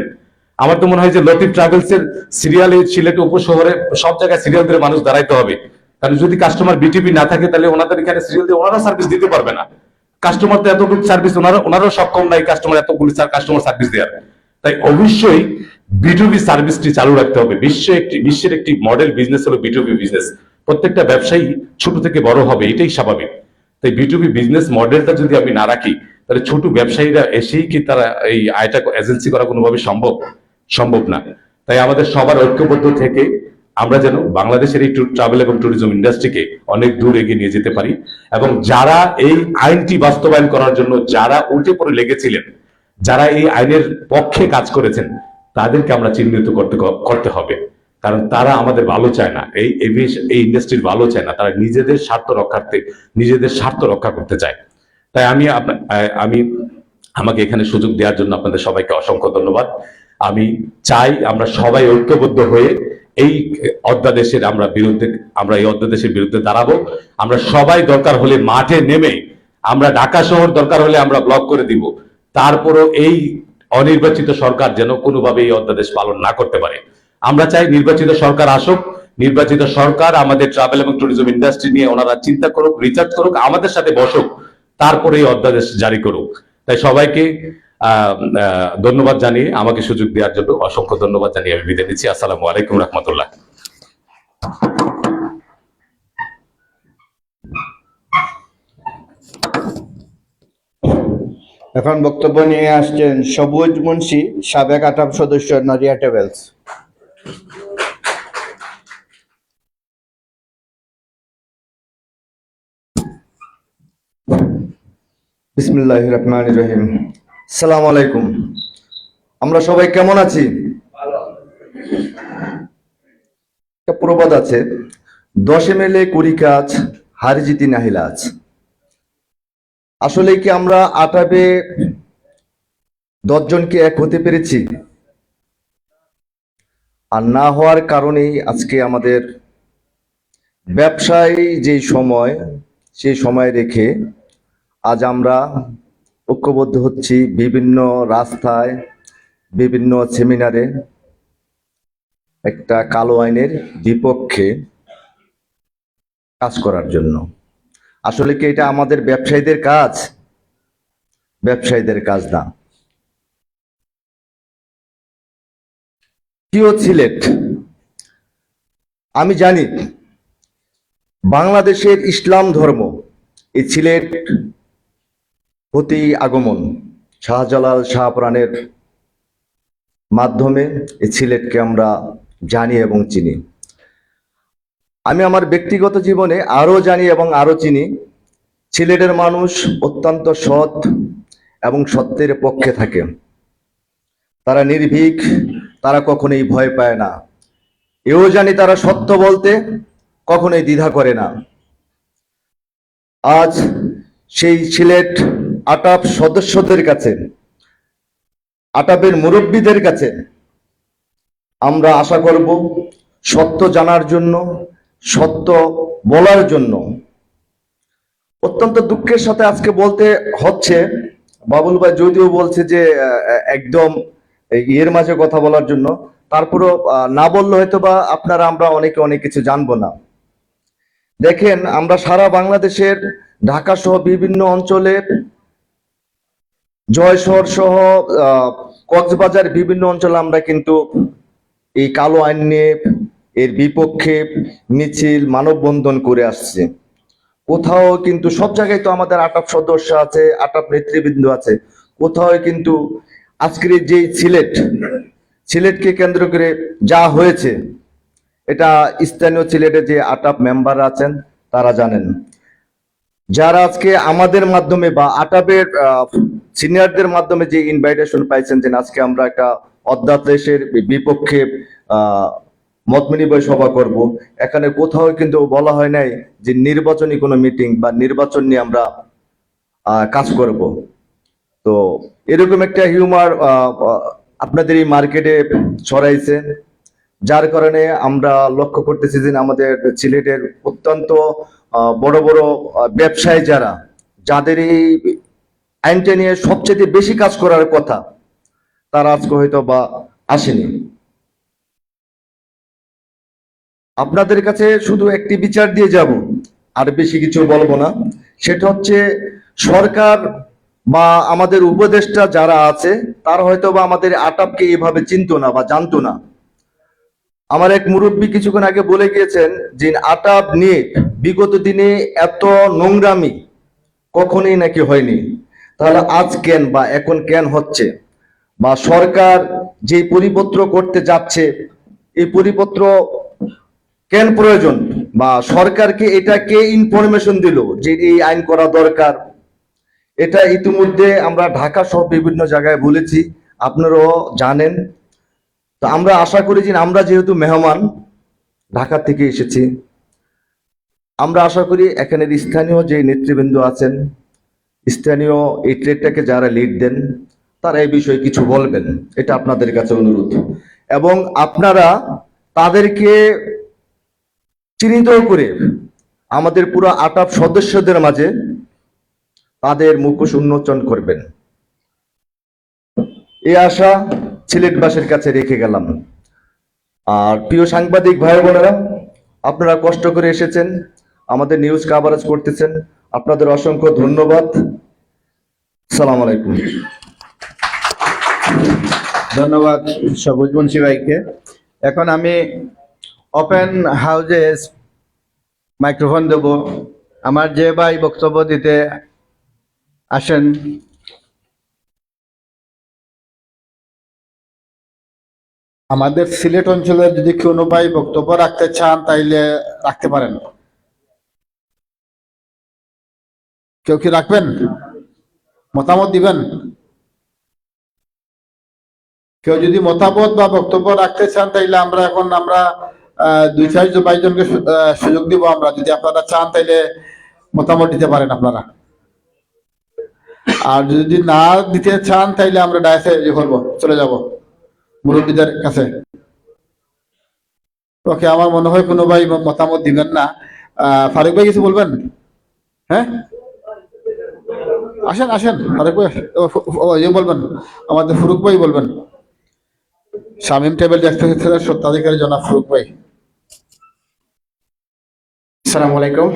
আমার তো মনে হয় যে লতিফ ট্রাভেলস এর সিরিয়ালে সিলেটে উপশহরে সব জায়গায় সিরিয়াল ধরে মানুষ দাঁড়াইতে হবে। কারণ যদি কাস্টমার বিটিপি না থাকে তাহলে ওনাদের এখানে সিরিয়াল দিয়ে ওনারা সার্ভিস দিতে পারবে না। কাস্টমার তো এতটুকু সার্ভিস ওনারাও সক্ষম নাই কাস্টমার এতগুলি কাস্টমার সার্ভিস দেওয়ার। তাই অবশ্যই বিটুবি সার্ভিসটি চালু রাখতে হবে। বিশ্বের একটি মডেল বিজনেস হলো বিটুবি বিজনেস। প্রত্যেকটা ব্যবসায়ী ছোট থেকে বড় হবে, এটাই স্বাভাবিক। তাই বিটুবি বিজনেস মডেলটা যদি আমি না রাখি তাহলে ছোট ব্যবসায়ীরা এসেই কি তারা এই আয়টা এজেন্সি করা কোনোভাবে সম্ভব না। তাই আমাদের সবার ঐক্যবদ্ধ থেকে আমরা যেন বাংলাদেশের এই ট্রাভেল এবং ট্যুরিজম ইন্ডাস্ট্রিকে অনেক দূর এগিয়ে নিয়ে যেতে পারি, এবং যারা এই আইনটি বাস্তবায়ন করার জন্য যারা উঠে পড়ে লেগেছিলেন, যারা এই আইনের পক্ষে কাজ করেছেন, তাদেরকে আমরা চিহ্নিত করতে হবে। কারণ তারা আমাদের ভালো চায় না, এই ইন্ডাস্ট্রির ভালো চায় না, তারা নিজেদের স্বার্থ রক্ষা করতে চায়। তাই আমি আমাকে এখানে সুযোগ দেওয়ার জন্য আপনাদের সবাইকে অসংখ্য ধন্যবাদ। আমি চাই আমরা সবাই ঐক্যবদ্ধ হয়ে এই অধ্যাদেশের এই অধ্যাদেশের বিরুদ্ধে দাঁড়াবো। আমরা সবাই দরকার হলে মাঠে নেমে, আমরা ঢাকা শহর দরকার হলে আমরা ব্লক করে দিব, তারপরও এই অনির্বাচিত সরকার যেন কোনোভাবে এই অধ্যাদেশ পালন না করতে পারে। আমরা চাই নির্বাচিত সরকার আসুক, নির্বাচিত সরকার আমাদের ট্রাভেল এবং ট্যুরিজম ইন্ডাস্ট্রি নিয়ে ওনারা চিন্তা করুক, রিসার্চ করুক, আমাদের সাথে বসুক, তারপরে এই অধ্যাদেশ জারি করুক। তাই সবাইকে ধন্যবাদ জানিয়ে, আমাকে সুযোগ দেওয়ার জন্য অসংখ্য ধন্যবাদ জানিয়ে আমি বিদায় নিচ্ছি। আসসালামু আলাইকুম রহমতুল্লাহ। এখন বক্তব্য নিয়ে আসছেন সবুজ মুন্সি, সাবেক আটাপ সদস্য, নড়িয়া ট্রাভেলস। বিসমিল্লাহির রহমানির রহিম। আসসালামু আলাইকুম। আমরা সবাই কেমন আছি? একটা প্রবাদ আছে, 10 মেলে কুড়ি কাজ, হারি জিতি নাহিলা আজ। আসলে কি আমরা আটাবে 10 জনকে এক হতে পেরেছি? আর না হওয়ার কারণেই আজকে আমাদের ব্যবসায় যে সময়, সেই সময় রেখে আজ আমরা ঐক্যবদ্ধ হচ্ছি বিভিন্ন রাস্তায়, বিভিন্ন সেমিনারে একটা কালো আইনের বিপক্ষে কাজ করার জন্য। আসলে কি এটা আমাদের ব্যবসায়ীদের কাজ? ব্যবসায়ীদের কাজ না। প্রিয় সিলেট, আমি জানি বাংলাদেশের ইসলাম ধর্ম এই সিলেট হতেই আগমন। শাহজালাল শাহপরাণের মাধ্যমে এই সিলেটকে আমরা জানি এবং চিনি। আমি আমার ব্যক্তিগত জীবনে আরো জানি এবং আরো চিনি। সিলেটের মানুষ অত্যন্ত সৎ এবং সত্যের পক্ষে থাকে। তারা নির্ভীক, তারা কখনোই ভয় পায় না। এও জানি তারা সত্য বলতে কখনোই দ্বিধা করে না। আজ সেই সিলেট আটাপ সদস্যদের কাছে, আটাপের মুরব্বীদের কাছে আমরা আশা করব সত্য জানার জন্য, সত্য বলার জন্য। অত্যন্ত দুঃখের সাথে আজকে বলতে হচ্ছে, বাবুল ভাই যদিও বলছে যে একদম এর মাঝে কথা বলার জন্য, তারপরও না বললে হয়তো বা আমরা অনেকে অনেক কিছু জানবো না। দেখেন, আমরা সারা বাংলাদেশের ঢাকা সহ বিভিন্ন অঞ্চলে, জয়শহর সহ কক্সবাজার বিভিন্ন অঞ্চলে আমরা কিন্তু এই কালো আইন নিয়ে এর বিপক্ষে মিছিল মানববন্ধন করে আসছে। কোথাও কিন্তু সব জায়গায় তো আমাদের আটক সদস্য আছে, আটক নেতৃবৃন্দ আছে, কোথাও কিন্তু আজকের যে সিলেটকে কেন্দ্র করে যা হয়েছে এটা স্থানীয় সিলেটের যে আটক মেম্বার আছেন তারা জানেন। যারা আজকে আমাদের মাধ্যমে বা আটাবের সিনিয়রদের মাধ্যমে যে ইনভাইটেশন পাইছেন যে আজকে আমরা একটা অধ্যাদেশের বিপক্ষে মত বিনিময় সভা করব, এখানে কোথাও কিন্তু বলা হয় নাই যে নির্বাচনী কোনো মিটিং বা নির্বাচন নিয়ে আমরা কাজ করব। তো এরকম একটা হিউমার আপনাদের এই মার্কেটে ছড়াইছে, যার কারণে আমরা লক্ষ্য করতেছি যে আমাদের সিলেটের অত্যন্ত বড় বড় ব্যবসায়ী যাদের এই আইনটা নিয়ে সবচেয়ে বেশি কাজ করার কথা, তারা আজকে হয়তো বা আসেনি। আপনাদের কাছে শুধু একটি বিচার দিয়ে যাব, আর বেশি কিছু বলবো না। সেটা হচ্ছে সরকার বা আমাদের উপদেষ্টা যারা আছে তারা হয়তো বা আমাদের আটাপকে এইভাবে চিনতো না বা জানতো না। আমার এক মুরব্বী কিছুক্ষণ আগে বলে গিয়েছেন যে আটাপ নিয়ে বিগত দিনে এত নোংরামি কখনোই নাকি হয়নি। তাহলে আজ কেন বা এখন কেন হচ্ছে, বা সরকার যে পরিপত্র করতে যাচ্ছে এই পরিপত্র কেন প্রয়োজন, বা সরকারকে এটা কে ইনফরমেশন দিল যে এই আইন করা দরকার? এটা ইতিমধ্যে আমরা ঢাকা সহ বিভিন্ন জায়গায় বলেছি, আপনারাও জানেন। তো আমরা আশা করি যে আমরা যেহেতু মেহমান ঢাকা থেকে এসেছি, আমরা আশা করি এখানের স্থানীয় যে নেতৃবৃন্দ আছেন, স্থানীয় এই ট্রেডটাকে যারা লিড দেন, তারা এই বিষয়ে কিছু বলবেন, এটা আপনাদের কাছে অনুরোধ। এবং আপনারা তাদেরকে চিহ্নিত করে আমাদের পুরো আটাপ সদস্যদের মাঝে তাদের মুখোশ উন্মোচন করবেন, এই আশা সিলেটবাসীর কাছে রেখে গেলাম। আর প্রিয় সাংবাদিক ভাই বোনেরা, আপনারা কষ্ট করে এসেছেন, আমাদের নিউজ কভারেজ করতেছেন, আপনাদের অসংখ্য ধন্যবাদ। সালাম আলাইকুম। ধন্যবাদ সবুজ মুন্সি ভাইকে। এখন আমি ওপেন হাউজে মাইক্রোফোন দেব। আমার যে ভাই বক্তব্য দিতে আসেন, আমাদের সিলেট অঞ্চলে যদি কোনো ভাই বক্তব্য রাখতে চান তাইলে রাখতে পারেন। কেউ কি রাখবেন, মতামত দিবেন? কেউ যদি মতামত বা বক্তব্য রাখতে চান তাইলে আমরা দুই চার ভাইজনকে সুযোগ দিব। আমরা যদি আপনারা চান তাইলে মতামত দিতে পারেন আপনারা, আর যদি না দিতে চান তাইলে আমরা ডায়াসে করবো, চলে যাব মুরব্বীদের কাছে। ওকে, আমার মনে হয় কোনো ভাই মতামত দিবেন না। ফারুক ভাই কিছু বলবেন? হ্যাঁ, আসেন আসেন ফারুক ভাই বলবেন, আমাদের ফারুক ভাই বলবেন। শামীম টেবিল এক্সপ্রেসের স্বত্বাধিকারী জনাব ফারুক ভাই। আসসালামু আলাইকুম।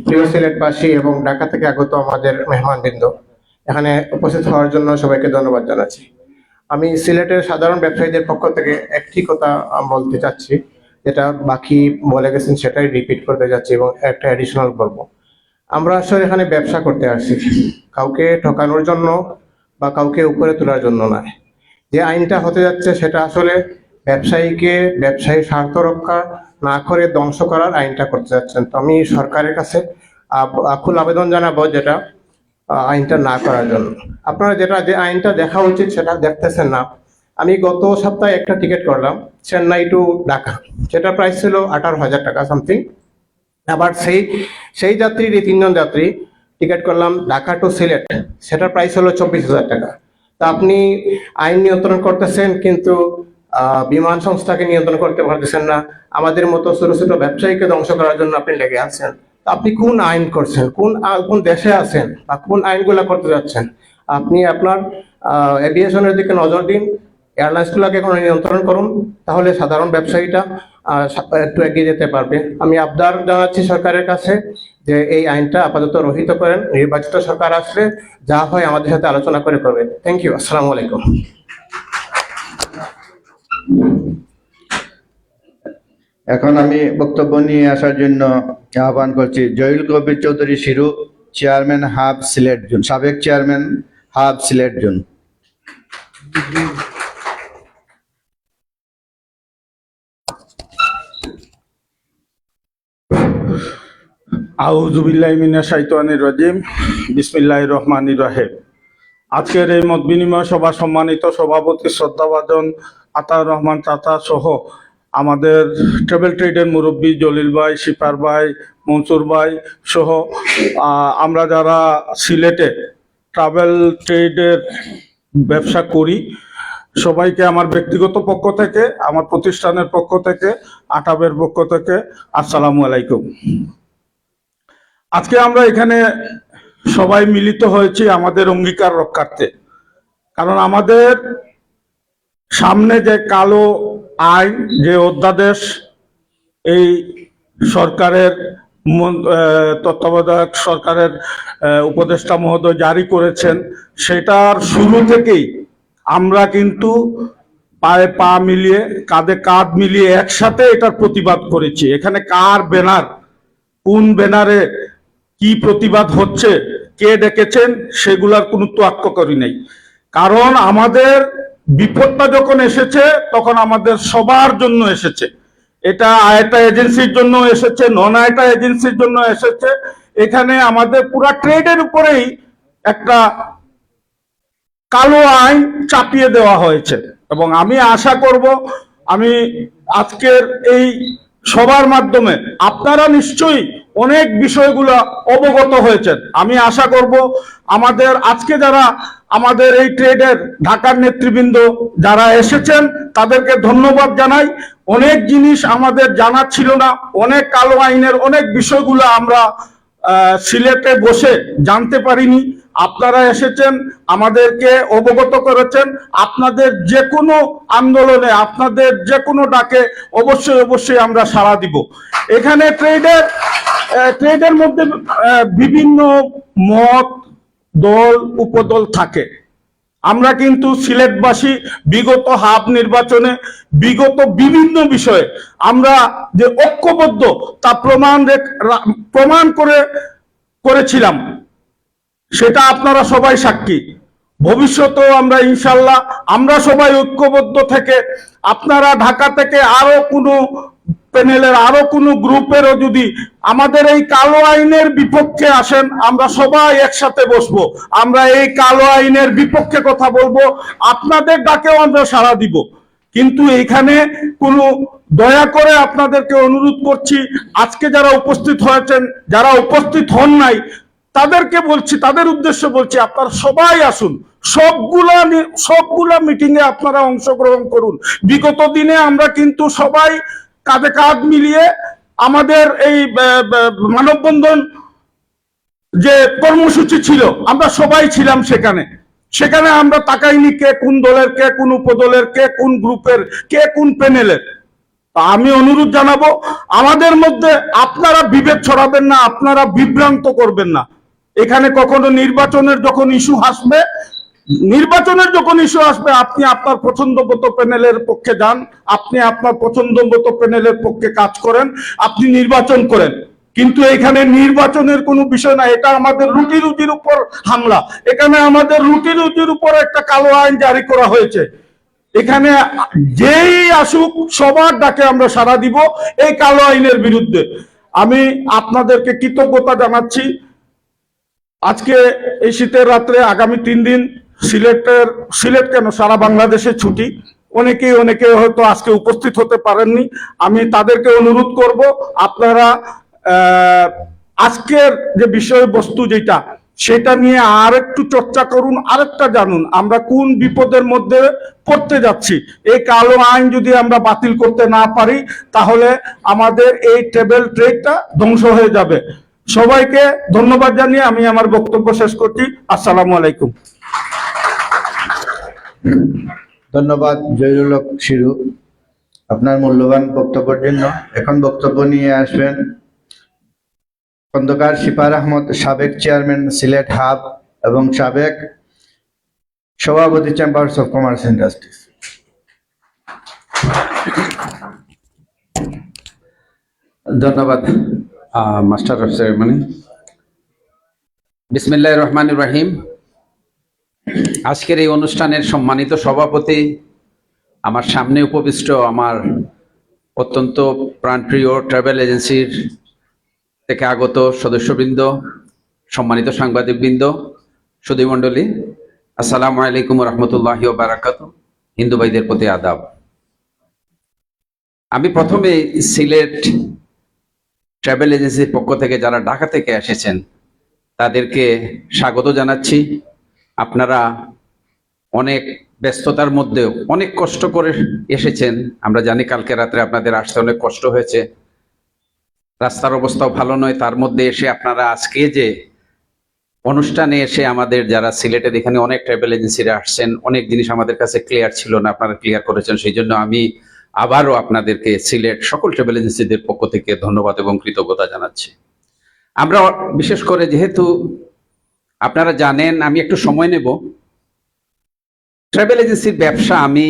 প্রিয় সিলেটবাসী এবং ঢাকা থেকে আগত আমাদের মেহমানবৃন্দ, এখানে উপস্থিত হওয়ার জন্য সবাইকে ধন্যবাদ জানাচ্ছি। আমি সিলেটের সাধারণ ব্যবসায়ীদের পক্ষ থেকে একটি কথা বলতে চাচ্ছি, যেটা বাকি বলে গেছেন সেটাই রিপিট করতে যাচ্ছি এবং একটা অ্যাডিশনাল বলবো। আমরা আসলে এখানে ব্যবসা করতে আসছি, কাউকে ঠকানোর জন্য বা কাউকে উপরে তোলার জন্য নয়। যে আইনটা হতে যাচ্ছে সেটা আসলে ব্যবসায়ী স্বার্থ রক্ষা না করে ধ্বংস করার আইনটা করতে যাচ্ছেন। তো আমি সরকারের কাছে আকুল আবেদন জানাবো যেটা আইনটা না করার জন্য। আপনারা যে আইনটা দেখা উচিত সেটা দেখতেছেন না। আমি গত সপ্তাহে একটা টিকিট করলাম চেন্নাই টু ঢাকা, সেটা প্রাইস ছিল 18,000 টাকা সামথিং। আবার সেই যাত্রীরই 3 জন যাত্রী টিকিট করলাম ঢাকা টু সিলেট, সেটার প্রাইস হলো 24,000 টাকা। তা আপনি আইন নিয়ন্ত্রণ করতেছেন কিন্তু বিমান সংস্থাকে নিয়ন্ত্রণ করতে পারতেছেন না। আমাদের মতো ছোট ছোট ব্যবসায়ীকে ধ্বংস করার জন্য আপনি লেগে আছেন। আপনি কোন আইন করছেন, কোন দেশে আছেন বা কোন আইনগুলা করতে যাচ্ছেন? আপনি আপনার এভিয়েশনের দিকে নজর দিন, এয়ারলাইন্সগুলোকে কোনো নিয়ন্ত্রণ করুন, তাহলে সাধারণ ব্যবসায়ীটা একটু এগিয়ে যেতে পারবে। আমি আবদার জানাচ্ছি সরকারের কাছে যে এই আইনটা আপাতত রহিত করেন, নির্বাচিত সরকার আসলে যা হয় আমাদের সাথে আলোচনা করে করবে। Thank you. আসসালামু আলাইকুম। এখন আমি বক্তব্য নিয়ে আসার জন্য আহ্বান করছি জহিল কবির চৌধুরী শিরু, চেয়ারম্যান হাব সিলেট জোন, সাবেক চেয়ারম্যান হাব সিলেট জোন। আউযুবিল্লাহি মিনাশ শাইতানির রাজিম, বিসমিল্লাহির রহমানির রহিম। আজকের এই মত বিনিময় সভা সম্মানিত সভাপতি শ্রদ্ধাভাজন আতাউর রহমান চাচা সহ আমাদের ট্রাভেল ট্রেডের মুরব্বী জলিল ভাই, শিপার ভাই, মনসুর ভাই সহ আমরা যারা সিলেটে ট্রাভেল ট্রেডের ব্যবসা করি, সবাইকে আমার ব্যক্তিগত পক্ষ থেকে, আমার প্রতিষ্ঠানের পক্ষ থেকে, আটাবের পক্ষ থেকে আসসালামু আলাইকুম। আজকে আমরা এখানে সবাই মিলিত হয়েছি আমাদের অঙ্গীকার রক্ষার্থে। কারণ আমাদের সামনে যে কালো আইন, যে অধ্যাদেশ এই সরকারের তত্ত্বাবধায়ক সরকারের উপদেষ্টা মহোদয় জারি করেছেন, সেটার শুরু থেকেই আমরা কিন্তু পায়ে পা মিলিয়ে, কাঁধে কাঁধ মিলিয়ে একসাথে এটার প্রতিবাদ করেছি। এখানে কার ব্যানার, কোন ব্যানারে কি প্রতিবাদ হচ্ছে, কে ডেকেছেন, সেগুলার কোনো তোয়াক্কা করি নাই। কারণ আমাদের বিপদটা যখন এসেছে তখন আমাদের সবার জন্য এসেছে। এটা আয়টা এজেন্সির জন্য এসেছে, নন আয়টা এজেন্সির জন্য এসেছে। এখানে আমাদের পুরা ট্রেডের উপরেই একটা কালো আইন চাপিয়ে দেওয়া হয়েছে। এবং আমি আশা করব, আমি আজকের এই সবার মাধ্যমে আপনারা নিশ্চয়ই অনেক বিষয়গুলো অবগত হয়েছেন। আমি আশা করব আমাদের আজকে যারা আমাদের এই ট্রেডের ঢাকার নেতৃবৃন্দ যারা এসেছেন তাদেরকে ধন্যবাদ জানাই। অনেক জিনিস আমাদের জানা ছিল না, অনেক কালো আইনের অনেক বিষয়গুলো আমরা সিলেটে বসে জানতে পারিনি। আপনারা এসেছেন, আমাদেরকে অবগত করেছেন। আপনাদের যে কোনো আন্দোলনে, আপনাদের যে কোনো ডাকে অবশ্যই অবশ্যই আমরা সাড়া দিব। এখানে ট্রেডের মধ্যে বিভিন্ন মত, দল, উপদল থাকে। আমরা কিন্তু সিলেটবাসী বিগত হাব নির্বাচনে, বিগত বিভিন্ন বিষয়ে আমরা যে ঐক্যবদ্ধ তা প্রমাণ করেছিলাম, সেটা আপনারা সবাই সাক্ষী। ভবিষ্যতেও আমরা ইনশাল্লাহ আমরা সবাই ঐক্যবদ্ধ থেকে, আপনারা ঢাকা থেকে আরো কোনো প্যানেলের, আরো কোনো গ্রুপেরও যদি আমাদের এই কালো আইনের বিপক্ষে আসেন, আমরা সবাই একসাথে বসবো, আমরা এই কালো আইনের বিপক্ষে কথা বলবো, আপনাদের ডাকেও আমরা সাড়া দিব। কিন্তু এখানে কোনো দয়া করে আপনাদেরকে অনুরোধ করছি, আজকে যারা উপস্থিত হয়েছেন, যারা উপস্থিত হন নাই, তাদেরকে বলছি, তাদের উদ্দেশ্যে বলছি, আপনারা সবাই আসুন, সবগুলা মিটিং এ আপনারা অংশগ্রহণ করুন। বিগত দিনে আমরা কিন্তু সবাই কাঁধে কাঁধ মিলিয়ে আমাদের এই মানববন্ধন যে কর্মসূচি ছিল, আমরা সবাই ছিলাম সেখানে আমরা তাকাইনি কে কোন দলের, কে কোন উপদলের, কে কোন গ্রুপের, কে কোন প্যানেলের। আমি অনুরোধ জানাবো, আমাদের মধ্যে আপনারা বিভেদ ছড়াবেন না, আপনারা বিভ্রান্ত করবেন না। এখানে কখনো নির্বাচনের যখন ইস্যু আসবে, আপনি আপনার পছন্দমতো প্যানেলের পক্ষে যান, আপনি আপনার পছন্দমতো প্যানেলের পক্ষে কাজ করেন, আপনি নির্বাচন করেন। কিন্তু এখানে নির্বাচনের কোনো বিষয় না, এটা আমাদের রুটি রুটির উপর হামলা। এখানে আমাদের রুটি রুটির উপর একটা কালো আইন জারি করা হয়েছে। এখানে যেই আসুক সবার ডাকে আমরা সাড়া দিব এই কালো আইনের বিরুদ্ধে। আমি আপনাদেরকে কৃতজ্ঞতা জানাচ্ছি। আজকে এই শীতের রাত্রে আগামী 3 দিন সিলেট কেন সারা বাংলাদেশে ছুটি, অনেকে হয়তো আজকে উপস্থিত হতে পারেননি। আমি তাদেরকে অনুরোধ করব, আপনারা আজকের যে বিষয়বস্তু যেটা, সেটা নিয়ে আর একটু চর্চা করুন, আরেকটা জানুন আমরা কোন বিপদের মধ্যে পড়তে যাচ্ছি। এই কালো আইন যদি আমরা বাতিল করতে না পারি, তাহলে আমাদের এই ট্রাভেল ট্রেডটা ধ্বংস হয়ে যাবে। সবাইকে ধন্যবাদ জানিয়ে আমি আমার বক্তব্য শেষ করছি। আসসালামু আলাইকুম। ধন্যবাদ জহিরুল হক শিরু আপনার মূল্যবান বক্তব্যের জন্য। এখন বক্তব্য নিয়ে আসবেন খন্দকার শিপার আহমদ, সাবেক চেয়ারম্যান সিলেট হাব এবং সাবেক সভাপতি চেম্বার্স অফ কমার্স ইন্ডাস্ট্রিজ। ধন্যবাদ মাস্টার অফ সেরেমনি। বিসমিল্লাহির রহমানির রহিম। আজকের এই অনুষ্ঠানের সম্মানিত সভাপতি, আমার সামনে উপবিষ্ট আমার অত্যন্ত প্রাণপ্রিয় ট্রাভেল এজেন্সির থেকে আগত সদস্যবৃন্দ, সম্মানিত সাংবাদিকবৃন্দ, সুধী মণ্ডলী, আসসালামু আলাইকুম রহমতুল্লাহি ওয়া বারাকাতুহু। হিন্দু ভাইদের প্রতি আদাব। আমি প্রথমে সিলেট ট্রাভেল এজেন্সির পক্ষ থেকে যারা ঢাকা থেকে এসেছেন তাদেরকে স্বাগত জানাচ্ছি। আপনারা অনেক ব্যস্ততার মধ্যেও অনেক কষ্ট করে এসেছেন। আমরা জানি কালকে রাত্রে আপনাদের আসতে অনেক কষ্ট হয়েছে, রাস্তার অবস্থাও ভালো নয়, তার মধ্যে এসে আপনারা আজকে যে অনুষ্ঠানে এসে আমাদের যারা সিলেটের এখানে অনেক ট্রাভেল এজেন্সিরা আসছেন, অনেক জিনিস আমাদের কাছে ক্লিয়ার ছিল না, আপনারা ক্লিয়ার করেছেন। সেই জন্য আমি আবারও আপনাদেরকে সিলেট সকল ট্রাভেল এজেন্সিদের পক্ষ থেকে ধন্যবাদ এবং কৃতজ্ঞতা জানাচ্ছি। আমরা বিশেষ করে যেহেতু আপনারা জানেন, আমি একটু সময় নেব। ট্রাভেল এজেন্সির ব্যবসা আমি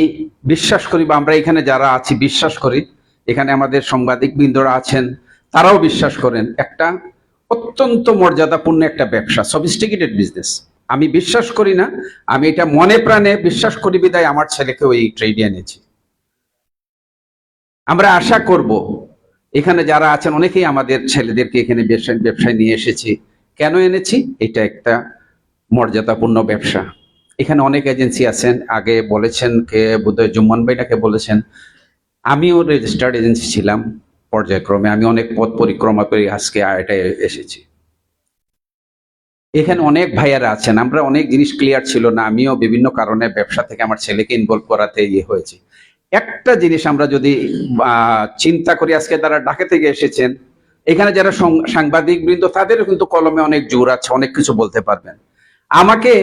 বিশ্বাস করি, বা আমরা এখানে যারা আছি বিশ্বাস করি, এখানে আমাদের সাংবাদিক বৃন্দরা আছেন তারাও বিশ্বাস করেন, একটা অত্যন্ত মর্যাদাপূর্ণ একটা ব্যবসা, সফিস্টিকেটেড বিজনেস। আমি বিশ্বাস করি না, আমি এটা মনে প্রাণে বিশ্বাস করি বিদায় আমার ছেলেকেও এই ট্রেডে এনেছি। আমরা আশা করব এখানে যারা আছেন অনেকেই আমাদের ছেলেদেরকে এখানে ব্যবসায় নিয়ে এসেছি। কেন এনেছি? এটা একটা মর্যাদাপূর্ণ ব্যবসা। এখানে অনেক এজেন্সি আছেন, আগে বলেছেন কে বোধহয় জুম্মান ভাইটাকে বলেছেন, আমিও রেজিস্টার্ড এজেন্সি ছিলাম পর্যায়ক্রমে, আমি অনেক পথ পরিক্রমা করে আজকে এটা এসেছি। এখানে অনেক ভাইয়ারা আছেন, আমরা অনেক জিনিস ক্লিয়ার ছিল না, আমিও বিভিন্ন কারণে ব্যবসা থেকে আমার ছেলেকে ইনভলভ করাতে হয়েছে। একটা জিনিস আমরা যদি চিন্তা করি, আজকে যারা ঢাকা থেকে এসেছেন এখানে যারা সাংবাদিক বৃন্দ, তাদেরও কিন্তু কলমে অনেক জোর আছে, অনেক কিছু বলতে পারবেন। আমাকে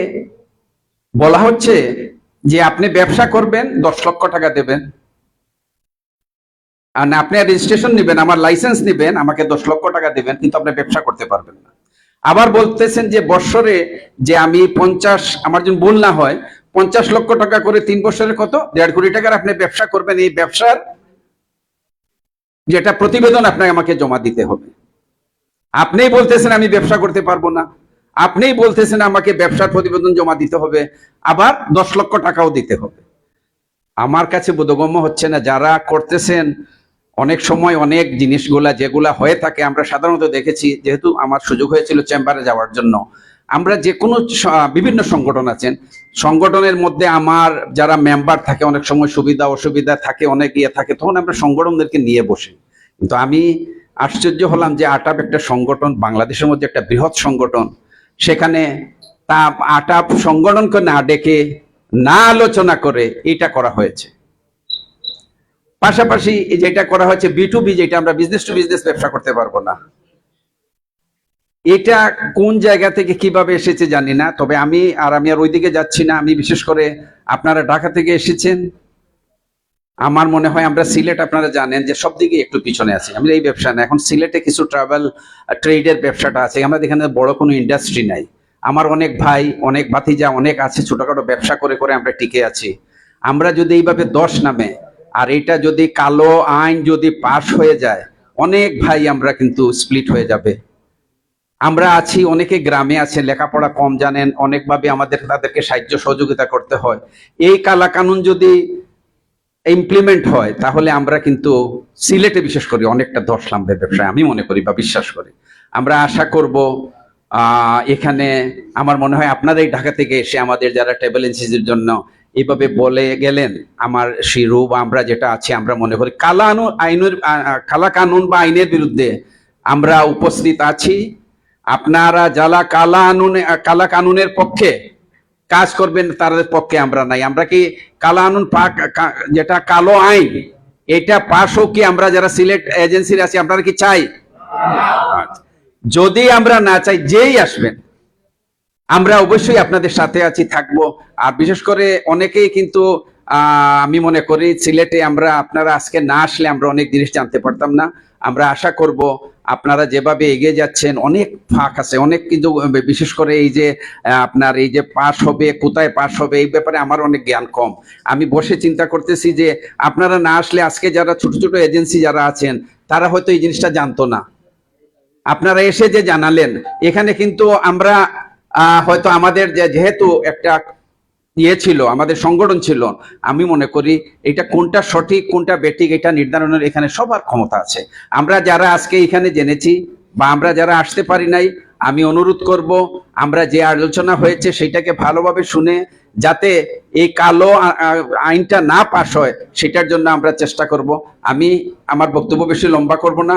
বলা হচ্ছে যে আপনি ব্যবসা করবেন 10 লক্ষ টাকা দেবেন, আর না আপনি রেজিস্ট্রেশন নেবেন, আমার লাইসেন্স নেবেন, আমাকে 10 লক্ষ টাকা দেবেন, কিন্তু আপনি ব্যবসা করতে পারবেন না। আবার বলতেছেন যে বৎসরে যে আমি 50, আমার যদি ভুল না হয় 50 লক্ষ টাকা করে 3 বছরে কত 1.5 কোটি টাকার আপনি ব্যবসা করবেন। এই ব্যবসার যেটা প্রতিবেদন আপনাকে আমাকে জমা দিতে হবে। আপনিই বলতেছেন আমি ব্যবসা করতে পারবো না, আপনিই বলতেছেন আমাকে ব্যবসার প্রতিবেদন জমা দিতে হবে, আবার 10 লক্ষ টাকাও দিতে হবে। আমার কাছে বোধগম্য হচ্ছে না। যারা করতেছেন অনেক সময় অনেক জিনিসগুলা যেগুলা হয়ে থাকে, আমরা সাধারণত দেখেছি, যেহেতু আমার সুযোগ হয়েছিল চেম্বারে যাওয়ার জন্য, আমরা যে কোনো বিভিন্ন সংগঠন আছেন, সংগঠনের মধ্যে আমার যারা মেম্বার থাকে, অনেক সময় সুবিধা অসুবিধা থাকে, অনেক ইয়ে থাকে, তখন আমরা সংগঠনদেরকে নিয়ে বসি। কিন্তু আমি আশ্চর্য হলাম যে আটাপ একটা সংগঠন, বাংলাদেশের মধ্যে একটা বৃহৎ সংগঠন, সেখানে তা আটাপ সংগঠনকে না ডেকে, না আলোচনা করে এটা করা হয়েছে। পাশাপাশি যেটা করা হয়েছে B2B, যেটা আমরা বিজনেস টু বিজনেস ব্যবসা করতে পারবো না, এটা কোন জায়গা থেকে কিভাবে এসেছে জানি না। তবে আমি আর ওইদিকে যাচ্ছি না। আমি বিশেষ করে আপনারা ঢাকা থেকে এসেছেন, আমার মনে হয় আমরা সিলেট, আপনারা জানেন যে সব দিকে একটু পিছনে আছি। আমি এই ব্যবসা না, এখন সিলেটে কিছু ট্রাভেল ট্রেডের ব্যবসাটা আছে, আমাদের এখানে বড় কোনো ইন্ডাস্ট্রি নাই। আমার অনেক ভাই, অনেক ভাতিজা, অনেক আছে, ছোটখাটো ব্যবসা করে করে আমরা টিকে আছি। আমরা যদি এইভাবে 10 নামে, আর এটা যদি কালো আইন যদি পাশ হয়ে যায়, অনেক ভাই আমরা কিন্তু স্প্লিট হয়ে যাবে। আমরা আছি, অনেকে গ্রামে আছেন, লেখাপড়া কম জানেন, অনেকভাবে আমাদের তাদেরকে সাহায্য সহযোগিতা করতে হয়। এই কালা কানুন যদি ইমপ্লিমেন্ট হয়, তাহলে আমরা কিন্তু সিলেটে বিশেষ করে অনেকটা 10 নামবে ব্যবসায়, আমি মনে করি বা বিশ্বাস করি। আমরা আশা করব এখানে, আমার মনে হয় আপনারা এই ঢাকা থেকে এসে আমাদের যারা ট্রাভেল এজেন্সির জন্য এইভাবে বলে গেলেন, আমার শিরু বা আমরা যেটা আছে, আমরা মনে করি কালা কানুন বা আইনের বিরুদ্ধে আমরা উপস্থিত আছি। আপনারা যারা কালা কানুনের পক্ষে কাজ করবেন, তাদের পক্ষে আমরা নাই। আমরা কি কালা আইন, যেটা কালো আইন, এটা পাশ হোক কি আমরা যারা সিলেট এজেন্সির আছি, আপনারা কি চাই? যদি আমরা না চাই, যেই আসবেন আমরা অবশ্যই আপনাদের সাথে আছি, থাকবো। আর বিশেষ করে অনেকেই কিন্তু আমি মনে করি সিলেটে আপনারা আজকে না আসলে আমরা অনেক জিনিস জানতে পারতাম না। আমরা আশা করব আপনারা যেভাবে এগিয়ে যাচ্ছেন, অনেক ফাঁক আছে, অনেক, কিন্তু বিশেষ করে এই যে আপনার এই যে পাস হবে, কোথায় পাস হবে, এই ব্যাপারে আমার অনেক জ্ঞান কম। আমি বসে চিন্তা করতেছি যে আপনারা না আসলে আজকে যারা ছোট ছোট এজেন্সি যারা আছেন তারা হয়তো এই জিনিসটা জানতো না। আপনারা এসে যে জানালেন, এখানে কিন্তু আমরা হয়তো আমাদের যেহেতু একটা ছিল, আমাদের সংগঠন ছিল, আমি মনে করি এটা কোনটা সঠিক কোনটা বেঠিক এটা নির্ধারণের এখানে সবার ক্ষমতা আছে। আমরা যারা আজকে এখানে জেনেছি বা আমরা যারা আসতে পারি নাই, আমি অনুরোধ করব আমরা যে আলোচনা হয়েছে সেটাকে ভালোভাবে শুনে যাতে এই কালো আইনটা না পাশ হয় সেটার জন্য আমরা চেষ্টা করব। আমি আমার বক্তব্য বেশি লম্বা করব না।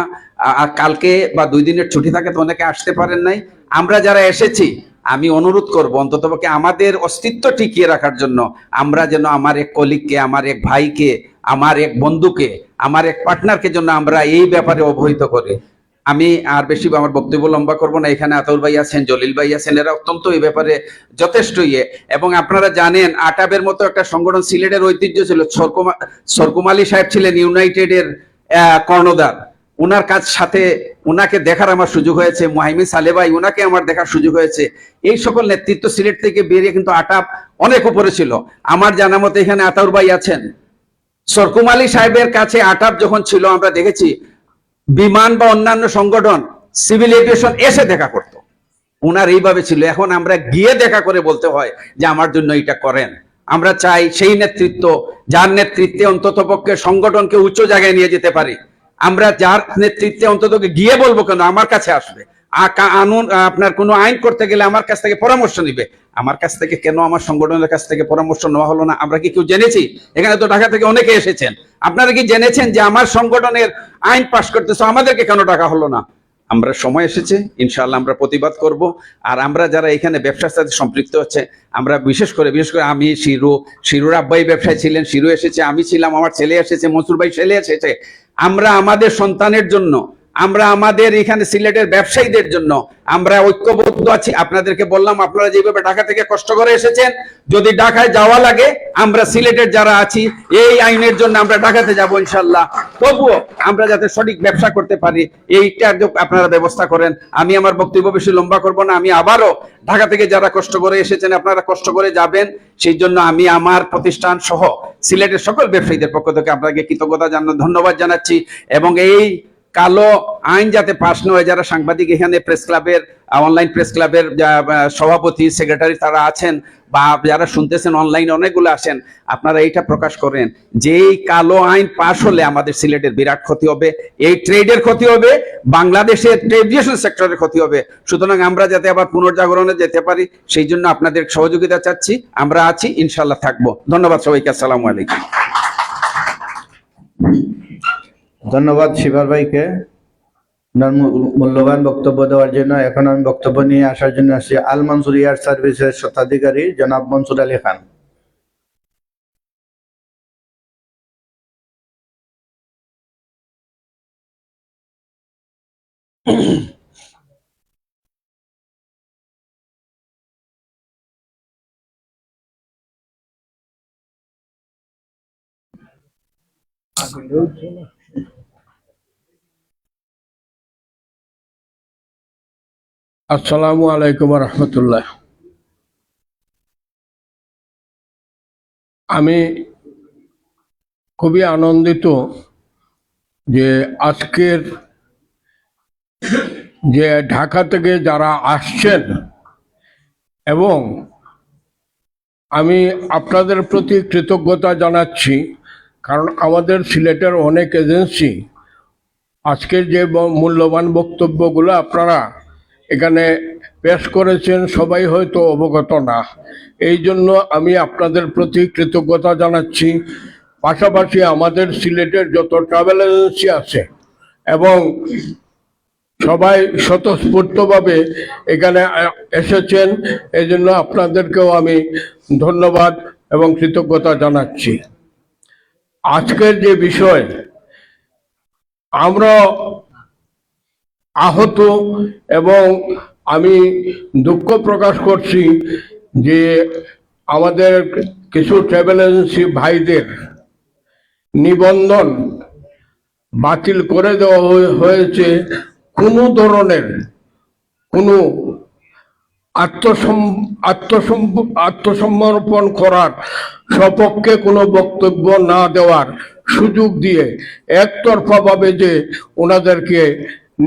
কালকে বা 2 দিনের ছুটি থাকে তো অনেকে আসতে পারেন নাই। আমরা যারা এসেছি আমি অনুরোধ করব অন্ততপক্ষে আমাদের অস্তিত্ব টিকিয়ে রাখার জন্য আমরা যেন আমার এক কলিগকে, আমার এক ভাইকে, আমার এক বন্ধুকে, আমার এক পার্টনারকে জন্য আমরা এই ব্যাপারে অবহিত করি। আমি আর বেশি আমার বক্তব্য লম্বা করব না। এখানে আতাউর ভাই আছেন, জলিল ভাই আছেন, এরা অত্যন্ত এই ব্যাপারে যথেষ্ট এবং আপনারা জানেন আটাবের মতো একটা সংগঠন সিলেটের ঐতিহ্য ছিল। সরকুম আলী সাহেব ছিলেন ইউনাইটেডের কর্ণধার। ওনার কাজ সাথে ওনাকে দেখার আমার সুযোগ হয়েছে, মুহাইমিন সালে ভাই ওনাকে আমার দেখার সুযোগ হয়েছে। এই সকল নেতৃত্ব সিলেট থেকে বেরিয়ে কিন্তু আটাব অনেক উপরে ছিল। আমার জানা মতে এখানে আতাউর ভাই আছেন, সরকুম আলী সাহেবের কাছে আটাব যখন ছিল আমরা দেখেছি বিমান বা অন্যান্য সংগঠন, সিভিল এভিয়েশন এসে দেখা করত। ওনার এইভাবে ছিল। এখন আমরা গিয়ে দেখা করে বলতে হয় যে আমার জন্য এটা করেন। আমরা চাই সেই নেতৃত্ব যার নেতৃত্বে অন্ততপক্ষে সংগঠনকে উচ্চ জায়গায় নিয়ে যেতে পারি। আমরা যার নেতৃত্বে অন্তত গিয়ে বলবো কেন আমার কাছে আসবে, আপনার কোনো আইন করতে গেলে আমার কাছ থেকে পরামর্শ নিবে। আমার কাছ থেকে কেন আমার সংগঠনের কাছ থেকে পরামর্শ নেওয়া হলো না? আমরা কি কেউ জেনেছি? এখানে তো ঢাকা থেকে অনেকে এসেছেন, আপনারা কি জেনেছেন যে আমার সংগঠনের আইন পাশ করতেছে, আমাদেরকে কেন ডাকা হলো না? আমরা সময় এসেছে, ইনশাআল্লাহ আমরা প্রতিবাদ করব। আর আমরা যারা এখানে ব্যবসার সাথে সম্পৃক্ত হচ্ছে, আমরা বিশেষ করে আমি শিরুর আব্বাই ব্যবসায় ছিলেন, শিরু এসেছে, আমি ছিলাম, আমার ছেলে এসেছে, মনসুর ভাই ছেলে এসেছে। আমরা আমাদের সন্তানের জন্য, আমরা আমাদের এখানে সিলেটের ব্যবসায়ীদের জন্য আমরা ঐক্যবদ্ধ আছি। আপনাদেরকে বললাম আপনারা যেভাবে ঢাকা থেকে কষ্ট করে এসেছেন, যদি ঢাকায় যাওয়া লাগে আমরা সিলেটের যারা আছি এই আইনের জন্য আমরা ঢাকাতে যাব ইনশাল্লাহ। তবুও আমরা যাতে সঠিক ব্যবসা করতে পারি এইটা আপনারা ব্যবস্থা করেন। আমি আমার বক্তব্য বেশি লম্বা করব না। আমি আবারও ঢাকা থেকে যারা কষ্ট করে এসেছেন আপনারা কষ্ট করে যাবেন, সেই জন্য আমি আমার প্রতিষ্ঠান সহ সিলেটের সকল ব্যবসায়ীদের পক্ষ থেকে আপনাকে কৃতজ্ঞতা ধন্যবাদ জানাচ্ছি। এবং এই কালো আইন যাতে পাশ নয়, যারা সাংবাদিক এখানে প্রেস ক্লাবের, অনলাইন প্রেস ক্লাবের সভাপতি, সেক্রেটারি তারা আছেন বা যারা শুনতেছেন অনলাইনে অনেকগুলো আসেন, আপনারা এইটা প্রকাশ করেন যে এই কালো আইন পাশ হলে আমাদের সিলেটের বিরাট ক্ষতি হবে, এই ট্রেডের ক্ষতি হবে, বাংলাদেশের এভিয়েশন সেক্টরের ক্ষতি হবে। সুতরাং আমরা যাতে আবার পুনর্জাগরণে যেতে পারি সেই জন্য আপনাদের সহযোগিতা চাচ্ছি। আমরা আছি, ইনশাল্লাহ থাকবো। ধন্যবাদ সবাইকে। আসসালামু আলাইকুম। ধন্যবাদ শিবার ভাইকে ওনার মূল্যবান বক্তব্য দেওয়ার জন্য। এখন আমি বক্তব্য নিয়ে আসার জন্য আসছি আল মনসুর এয়ার সার্ভিসের স্বত্বাধিকারী জনাব মনসুর আলী খান। আসসালামু আলাইকুম রহমতুল্লাহ। আমি খুবই আনন্দিত যে আজকের যে ঢাকা থেকে যারা আসছেন, এবং আমি আপনাদের প্রতি কৃতজ্ঞতা জানাচ্ছি, কারণ আমাদের সিলেটের অনেক এজেন্সি আজকের যে মূল্যবান বক্তব্যগুলো আপনারা এখানে পেশ করেছেন সবাই হয়তো অবগত না। এই জন্য আমি আপনাদের প্রতি কৃতজ্ঞতা জানাচ্ছি। পাশাপাশি আমাদের সিলেটের যত ট্রাভেল এজেন্সি আছে এবং সবাই স্বতঃস্ফূর্তভাবে এখানে এসেছেন, এই জন্য আপনাদেরকেও আমি ধন্যবাদ এবং কৃতজ্ঞতা জানাচ্ছি। আজকের যে বিষয়, আমরা আহত এবং আমি দুঃখ প্রকাশ করছি যে আমাদের কিছু ট্রাভেল এজেন্সি ভাইদের নিবন্ধন বাতিল করে দেওয়া হয়েছে কোনো ধরনের কোনো আত্মসমর্পণ করার সপক্ষে কোনো বক্তব্য না দেওয়ার সুযোগ দিয়ে একতরফা ভাবে যে ওনাদেরকে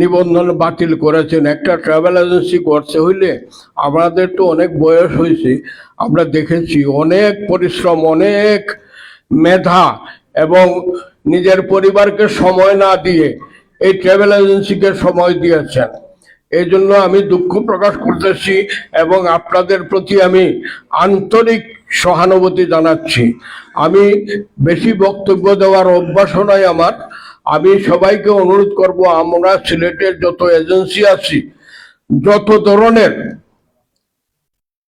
নিবন্ধন বাতিল করেছেন। একটা ট্রাভেল এজেন্সি করছে হইলে আমাদের তো অনেক বয়স হয়েছে, আমরা দেখেছি অনেক পরিশ্রম, অনেক মেধা এবং নিজের পরিবারকে সময় না দিয়ে এই ট্রাভেল এজেন্সিকে সময় দিয়েছেন। এই জন্য আমি দুঃখ প্রকাশ করতেছি এবং আপনাদের প্রতি আমি আন্তরিক সহানুভূতি জানাচ্ছি। আমি বেশি বক্তব্য দেওয়ার অভ্যাসও নাই আমার। আমি সবাইকে অনুরোধ করব, আমরা সিলেটের যত এজেন্সি আছি, যত ধরনের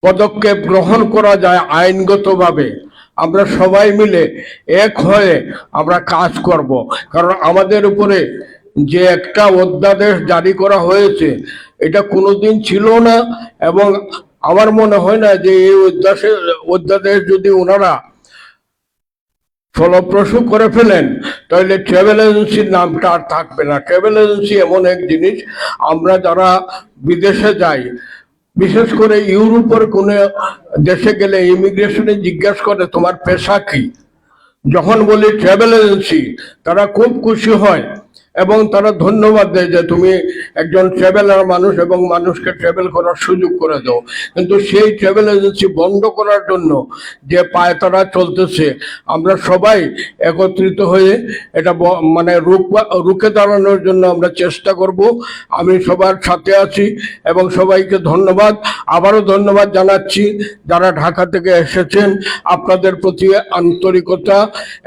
পদক্ষেপ গ্রহণ করা যায় আইনগতভাবে, আমরা সবাই মিলে এক হয়ে আমরা কাজ করব। কারণ আমাদের উপরে যে একটা অধ্যাদেশ জারি করা হয়েছে এটা কোনোদিন ছিল না, এবং আমার মনে হয় না যে এই অধ্যাদেশ যদি ওনারা ফলপ্রসূ করে ফেলেন তাহলে ট্রাভেল এজেন্সির নামটা আর থাকবে না। ট্রাভেল এজেন্সি এমন এক জিনিস, আমরা যারা বিদেশে যাই, বিশেষ করে ইউরোপের কোনো দেশে গেলে ইমিগ্রেশনে জিজ্ঞাসা করে তোমার পেশা কি, যখন বলি ট্রাভেল এজেন্সি তারা খুব খুশি হয় এবং তারা ধন্যবাদ দেয় যে তুমি একজন ট্রাভেলার মানুষ এবং মানুষকে ট্রাভেল করার সুযোগ করে দাও। কিন্তু সেই ট্রাভেল এজেন্সি বন্ধ করার জন্য যে পায়তারা চলতেছে, আমরা সবাই একত্রিত হয়ে এটা মানে রুখে দাঁড়ানোর জন্য আমরা চেষ্টা করব। আমি সবার সাথে আছি এবং সবাইকে ধন্যবাদ, আবারও ধন্যবাদ জানাচ্ছি যারা ঢাকা থেকে এসেছেন। আপনাদের প্রতি আন্তরিকতা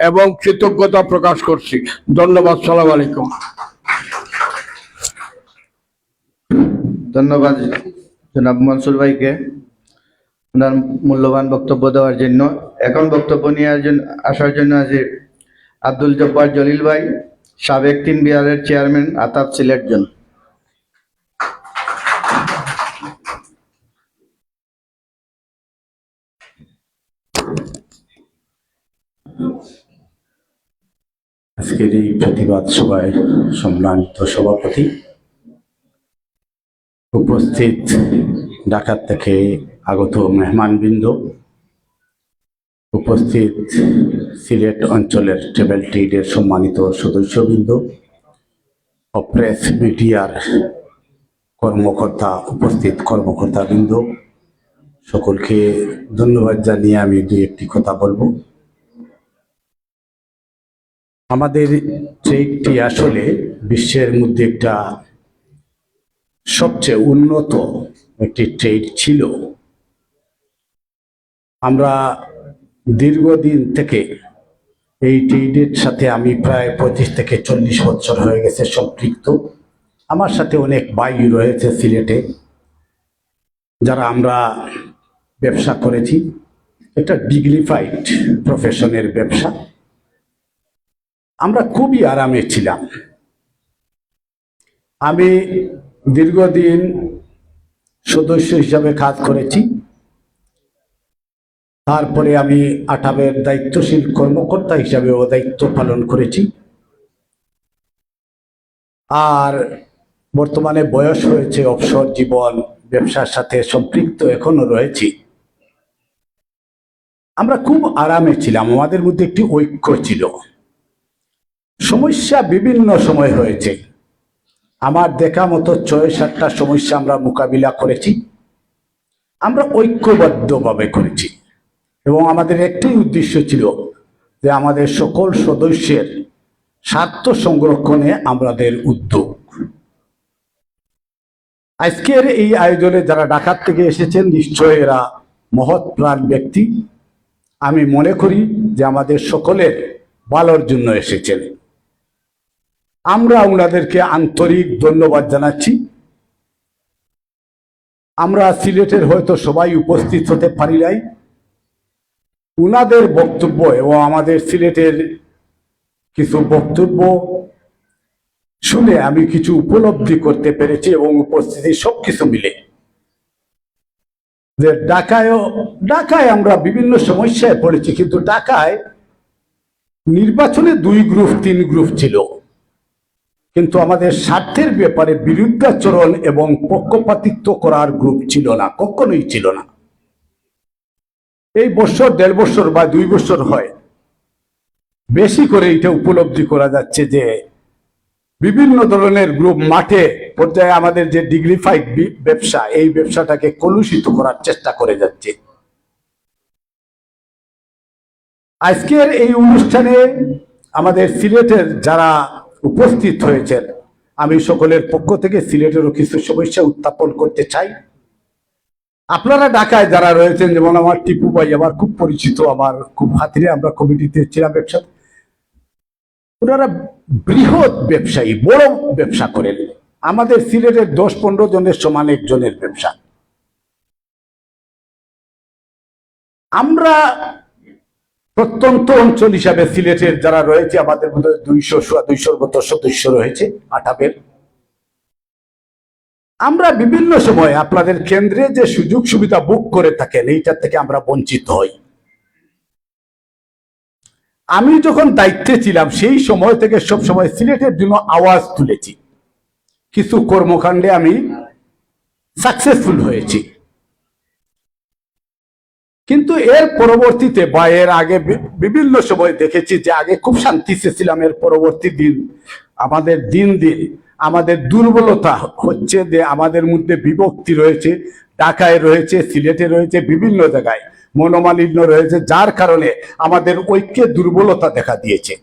এবং কৃতজ্ঞতা প্রকাশ করছি। ধন্যবাদ। সালাম আলাইকুম। ধন্যবাদ জনাব মনসুর ভাইকে ওনার মূল্যবান বক্তব্য দেওয়ার জন্য। এখন বক্তব্য নিয়ে আসার জন্য আছে আব্দুল জব্বার জলিল ভাই, সাবেক 3 বিহারের চেয়ারম্যান, আতাব সিলেট জোন। আজকের এই প্রতিবাদ সভায় সম্মানিত সভাপতি, উপস্থিত ঢাকা থেকে আগত মেহমানবৃন্দ, উপস্থিত সিলেট অঞ্চলের ট্রাভেল ট্রেডের সম্মানিত সদস্যবৃন্দ ও প্রেস মিডিয়ার কর্মকর্তা, উপস্থিত কর্মকর্তাবৃন্দ, সকলকে ধন্যবাদ জানিয়ে আমি 2-1টি কথা বলবো। আমাদের ট্রেডটি আসলে বিশ্বের মধ্যে একটা সবচেয়ে উন্নত একটি ট্রেড ছিল। আমরা দীর্ঘদিন থেকে এই ট্রেডের সাথে আমি প্রায় 25 থেকে 40 বছর হয়ে গেছে সম্পৃক্ত। আমার সাথে অনেক ভাই রয়েছে সিলেটে, যারা আমরা ব্যবসা করেছি। একটা ডিগনিফাইড প্রফেশনের ব্যবসা। আমরা খুবই আরামে ছিলাম। আমি দীর্ঘদিন সদস্য হিসাবে কাজ করেছি, তারপরে আমি আটাবের দায়িত্বশীল কর্মকর্তা হিসাবেও দায়িত্ব পালন করেছি। আর বর্তমানে বয়স হয়েছে, অবসর জীবন, ব্যবসার সাথে সম্পৃক্ত এখনো রয়েছি। আমরা খুব আরামে ছিলাম, আমাদের মধ্যে একটি ঐক্য ছিল। সমস্যা বিভিন্ন সময় হয়েছে, আমার দেখা মতো 6-7টা সমস্যা আমরা মোকাবিলা করেছি। আমরা ঐক্যবদ্ধভাবে করেছি এবং আমাদের একটাই উদ্দেশ্য ছিল যে আমাদের সকল সদস্যের স্বার্থ সংরক্ষণে আমাদের উদ্যোগ। আজকের এই আয়োজনে যারা ঢাকা থেকে এসেছেন, নিশ্চয় এরা মহৎ প্রাণ ব্যক্তি। আমি মনে করি যে আমাদের সকলের ভালোর জন্য এসেছেন। আমরা ওনাদেরকে আন্তরিক ধন্যবাদ জানাচ্ছি। আমরা সিলেটের হয়তো সবাই উপস্থিত হতে পারি নাই। উনাদের বক্তব্য এবং আমাদের সিলেটের কিছু বক্তব্য শুনে আমি কিছু উপলব্ধি করতে পেরেছি এবং উপস্থিতি সবকিছু মিলে যে ঢাকায় আমরা বিভিন্ন সমস্যায় পড়েছি, কিন্তু ঢাকায় নির্বাচনে 2 গ্রুপ 3 গ্রুপ ছিল, কিন্তু আমাদের স্বার্থের ব্যাপারে বিরুদ্ধাচরণ এবং পক্ষপাতিত্ব করার গ্রুপ ছিল না, কখনোই ছিল না। এই বছর 1.5 বছর বা 2 বছর হয় বেশি করে এটা উপলব্ধি করা যাচ্ছে যে বিভিন্ন ধরনের গ্রুপ মাঠে পর্যায়ে আমাদের যে ডিগ্রিফাইড ব্যবসা, এই ব্যবসাটাকে কলুষিত করার চেষ্টা করে যাচ্ছে। আজকের এই অনুষ্ঠানে আমাদের সিলেটের যারা উপস্থিত হয়েছেন, আমি সকলের পক্ষ থেকে সিলেটেরও কিছু সমস্যা উত্থাপন করতে চাই। আপনারা ঢাকায় যারা রয়েছেন, যেমন আমার টিপু ভাই আমার খুব পরিচিত, আমার খুব হাতিরে, আমরা কমিটিতে ছিলাম ব্যবসা, ওনারা বৃহৎ ব্যবসায়ী, বড় ব্যবসা করেন। আমাদের সিলেটের 10-15 জনের সমান একজনের ব্যবসা। আমরা প্রত্যন্ত অঞ্চল হিসাবে সিলেটের যারা রয়েছে, আমাদের মধ্যে 200-250 মতো সদস্য রয়েছে আটাবের। আমরা বিভিন্ন সময় আপনাদের কেন্দ্রে যে সুযোগ সুবিধা বুক করে থাকেন, এইটার থেকে আমরা বঞ্চিত হই। আমি যখন দায়িত্বে ছিলাম সেই সময় থেকে সব সময় সিলেটের জন্য আওয়াজ তুলেছি, কিছু কর্মকাণ্ডে আমি সাকসেসফুল হয়েছি। কিন্তু এর পরবর্তীতে বা এর আগে বিভিন্ন সময় দেখেছি যে আগে খুব শান্তিতে ছিলাম, এর পরবর্তী দিন আমাদের দিন আমাদের দুর্বলতা হচ্ছে যে আমাদের মধ্যে বিভক্তি রয়েছে, ঢাকায় রয়েছে, সিলেটে রয়েছে, বিভিন্ন জায়গায় মনোমালিন্য রয়েছে, যার কারণে আমাদের ঐক্যে দুর্বলতা দেখা দিয়েছে।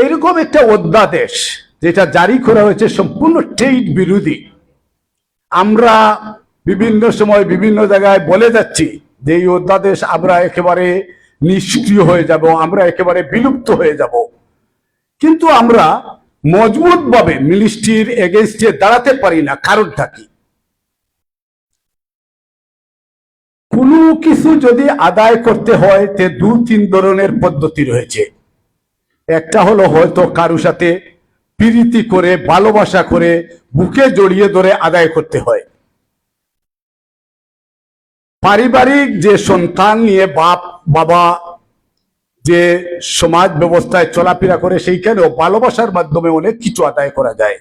এরকম একটা অধ্যাদেশ যেটা জারি করা হয়েছে সম্পূর্ণ ট্রেড বিরোধী। আমরা বিভিন্ন সময় বিভিন্ন জায়গায় বলে যাচ্ছি যে এই অধ্যাদেশ আমরা একেবারে নিষ্ক্রিয় হয়ে যাব, আমরা একেবারে বিলুপ্ত হয়ে যাব, কিন্তু আমরা মজবুত ভাবে মিনিস্ট্রির এগেইনস্টে দাঁড়াতে পারি না। কারণটা কি? কোনো কিছু যদি আদায় করতে হয় তে 2-3 ধরনের পদ্ধতি রয়েছে। একটা হলো হয়তো কারো সাথে প্রীতি করে, ভালোবাসা করে, বুকে জড়িয়ে ধরে আদায় করতে হয়। পারিবারিক যে সন্তান নিয়ে বাবা যে সমাজ ব্যবস্থায় চলাফেরা করে, সেইখানেও ভালোবাসার মাধ্যমে অনেক কিছু আদায় করা যায়।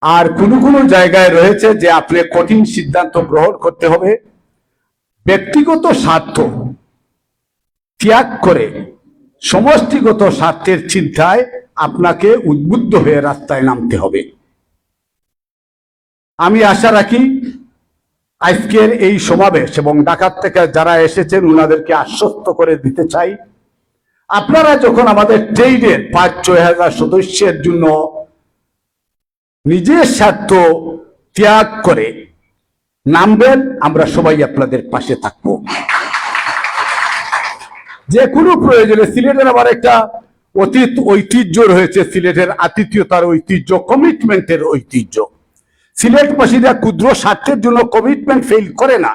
আর কোন কোন জায়গায় রয়েছে যে আপনি কঠিন সিদ্ধান্ত গ্রহণ করতে হবে, ব্যক্তিগত স্বার্থ ত্যাগ করে সমষ্টিগত স্বার্থের চিন্তায় আপনাকে উদ্বুদ্ধ হয়ে রাস্তায় নামতে হবে। আমি আশা রাখি আজকের এই সমাবেশ এবং ঢাকা থেকে যারা এসেছেন ওনাদেরকে আশ্বস্ত করে দিতে চাই, আপনারা যখন আমাদের ট্রেডের 5-6 হাজার সদস্যের জন্য নিজের স্বার্থ ত্যাগ করে নামবেন, আমরা সবাই আপনাদের পাশে থাকব। যে কোনো প্রয়োজনে সিলেটের আবার একটা অতীত ঐতিহ্য রয়েছে, সিলেটের আতিথ্যতার ঐতিহ্য, কমিটমেন্টের ঐতিহ্য। সিলেটবাসীরা ক্ষুদ্র স্বার্থের জন্য কমিটমেন্ট ফেল করে না,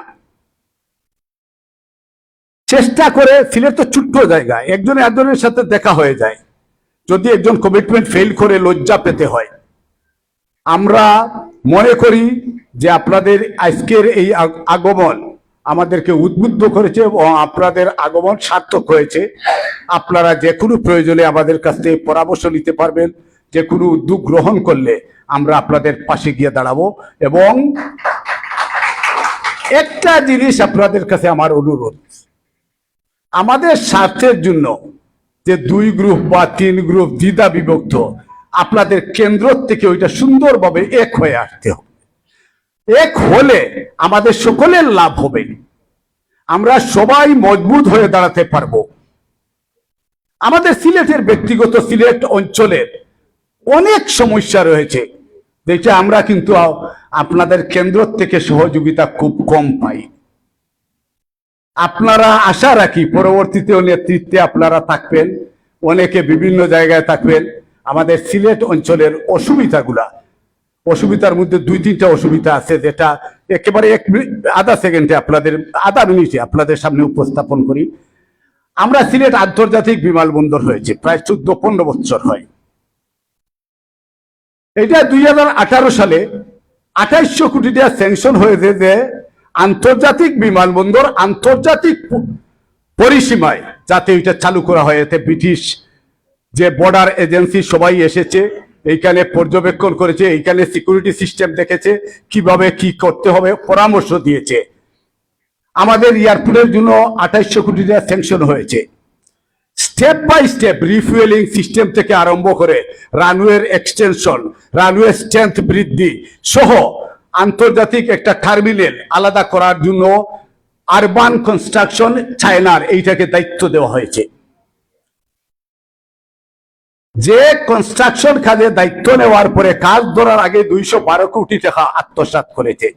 চেষ্টা করে। সিলেট তো ছোট্ট জায়গা, একজনের সাথে দেখা হয়ে যায়, যদি একজন কমিটমেন্ট ফেল করে লজ্জা পেতে হয়। আমরা মনে করি যে আপনাদের আজকের এই আগমন আমাদেরকে উদ্বুদ্ধ করেছে এবং আপনাদের আগমন সার্থক হয়েছে। আপনারা যে কোনো প্রয়োজনে আমাদের কাছ থেকে পরামর্শ নিতে পারবেন, যে কোনো উদ্যোগ গ্রহণ করলে আমরা আপনাদের পাশে গিয়ে দাঁড়াবো। এবং একটা জিনিস আপনাদের কাছে আমার অনুরোধ, আমাদের স্বার্থের জন্য যে 2 গ্রুপ বা 3 গ্রুপ দ্বিধা বিভক্ত, আপনাদের কেন্দ্র থেকে ওইটা সুন্দরভাবে এক হয়ে আসতে হবে। এক হলে আমাদের সকলের লাভ হবে, আমরা সবাই মজবুত হয়ে দাঁড়াতে পারবো। আমাদের সিলেটের ব্যক্তিগত সিলেট অঞ্চলের অনেক সমস্যা রয়েছে, যেটা আমরা কিন্তু আপনাদের কেন্দ্র থেকে সহযোগিতা খুব কম পাই। আপনারা আশা রাখি পরবর্তীতে নেতৃত্বে আপনারা থাকবেন, অনেকে বিভিন্ন জায়গায় থাকবেন। আমাদের সিলেট অঞ্চলের অসুবিধার মধ্যে 2-3টা অসুবিধা আছে, যেটা একেবারে আধা মিনিটে আপনাদের সামনে উপস্থাপন করি। আমরা সিলেট আন্তর্জাতিক বিমানবন্দর হয়েছে প্রায় 14-15 বছর হয়। এটা 2018 সালে 2800 কোটি টাকা স্যাংশন হয়েছে যে আন্তর্জাতিক বিমানবন্দর আন্তর্জাতিক পরিসীমায় যাতে এটা চালু করা হয়। এতে ব্রিটিশ যে বর্ডার এজেন্সি সবাই এসেছে, এইখানে পর্যবেক্ষণ করেছে, এইখানে সিকিউরিটি সিস্টেম দেখেছে, কিভাবে কি করতে হবে পরামর্শ দিয়েছে। আমাদের এয়ারপোর্টের জন্য 2800 কোটি টাকা স্যাংশন হয়েছে। Step by step refuelling system থেকে আরম্ভ করে রানওয়ের এক্সটেনশন, রানওয়ে স্ট্রেংথ বৃদ্ধি সহ আন্তর্জাতিক একটা টার্মিনাল আলাদা করার জন্য আরবান কনস্ট্রাকশন চায়নার এইটাকে দায়িত্ব দেওয়া হয়েছে। যে কনস্ট্রাকশন কাজে দায়িত্ব নেওয়ার পরে কাজ ধরার আগে 212 কোটি টাকা আত্মসাৎ করেছে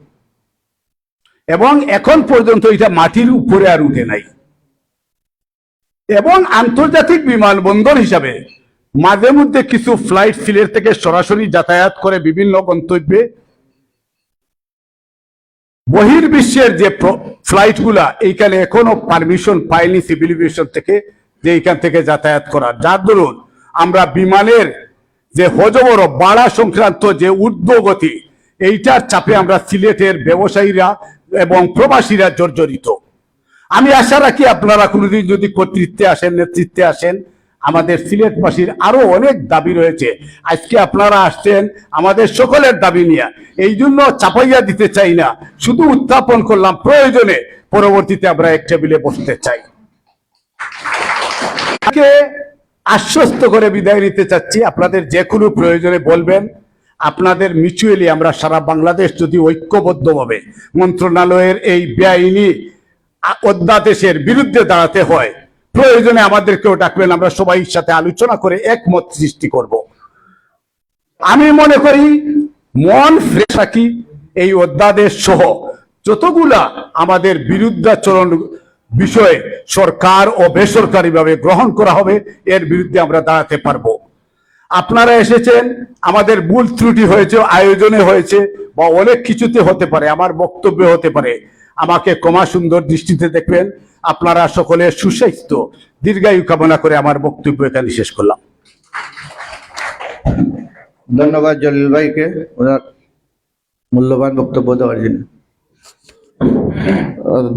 এবং এখন পর্যন্ত এটা মাটির উপরে আর উঠে নাই। এবং আন্তর্জাতিক বিমানবন্দর হিসাবে মাঝে মধ্যে কিছু ফ্লাইট সিলেট থেকে সরাসরি যাতায়াত করে বিভিন্ন গন্তব্যে। বহির্বিশ্বের যে ফ্লাইটগুলা এইখানে এখনো পারমিশন পায়নি সিভিল এভিয়েশন থেকে যে এইখান থেকে যাতায়াত করার, যার দরুন আমরা বিমানের যে হজবর ভাড়া সংক্রান্ত যে ঊর্ধ্বগতি এইটার চাপে আমরা সিলেটের ব্যবসায়ীরা এবং প্রবাসীরা জর্জরিত। আমি আশা রাখি আপনারা কোনোদিন যদি কর্তৃত্বে আসেন, নেতৃত্বে আসেন, আমাদের সিলেটবাসীর আরো অনেক দাবি রয়েছে। আজকে আপনারা আসছেন আমাদের সকলের দাবি নিয়ে, এই জন্য চাপাইয়া দিতে চাই না, শুধু উত্থাপন করলাম, প্রয়োজনে পরবর্তীতে আমরা এক টেবিলে বসতে চাই। আশ্বস্ত করে বিদায় নিতে চাচ্ছি, আপনাদের যে কোনো প্রয়োজনে বলবেন। আপনাদের মিউচুয়ালি আমরা সারা বাংলাদেশ যদি ঐক্যবদ্ধভাবে মন্ত্রণালয়ের এই বেআইনি অধ্যাদেশের বিরুদ্ধে দাঁড়াতে হয়, প্রয়োজনে আমাদেরকেও ডাকবেন, আমরা সবাই সাথে আলোচনা করে একমত সৃষ্টি করব। আমি মনে করি মন ফ্রেশ রাখি, এই অধ্যাদেশ সহ যতগুলা আমাদের বিরুদ্ধাচরণ বিষয়ে সরকার ও বেসরকারিভাবে গ্রহণ করা হবে, এর বিরুদ্ধে আমরা দাঁড়াতে পারবো। আপনারা এসেছেন, আমাদের ভুল ত্রুটি হয়েছে, আয়োজনে হয়েছে বা অনেক কিছুতে হতে পারে, আমার বক্তব্য হতে পারে, আমাকে ক্ষমা সুন্দর দৃষ্টিতে দেখবেন। আপনারা সকলে সুস্বাস্থ্য দীর্ঘায়ু কামনা করে আমার বক্তব্য এখানে শেষ করলাম। ধন্যবাদ জলিল ভাইকে ওনার মূল্যবান বক্তব্য দেওয়ার জন্য।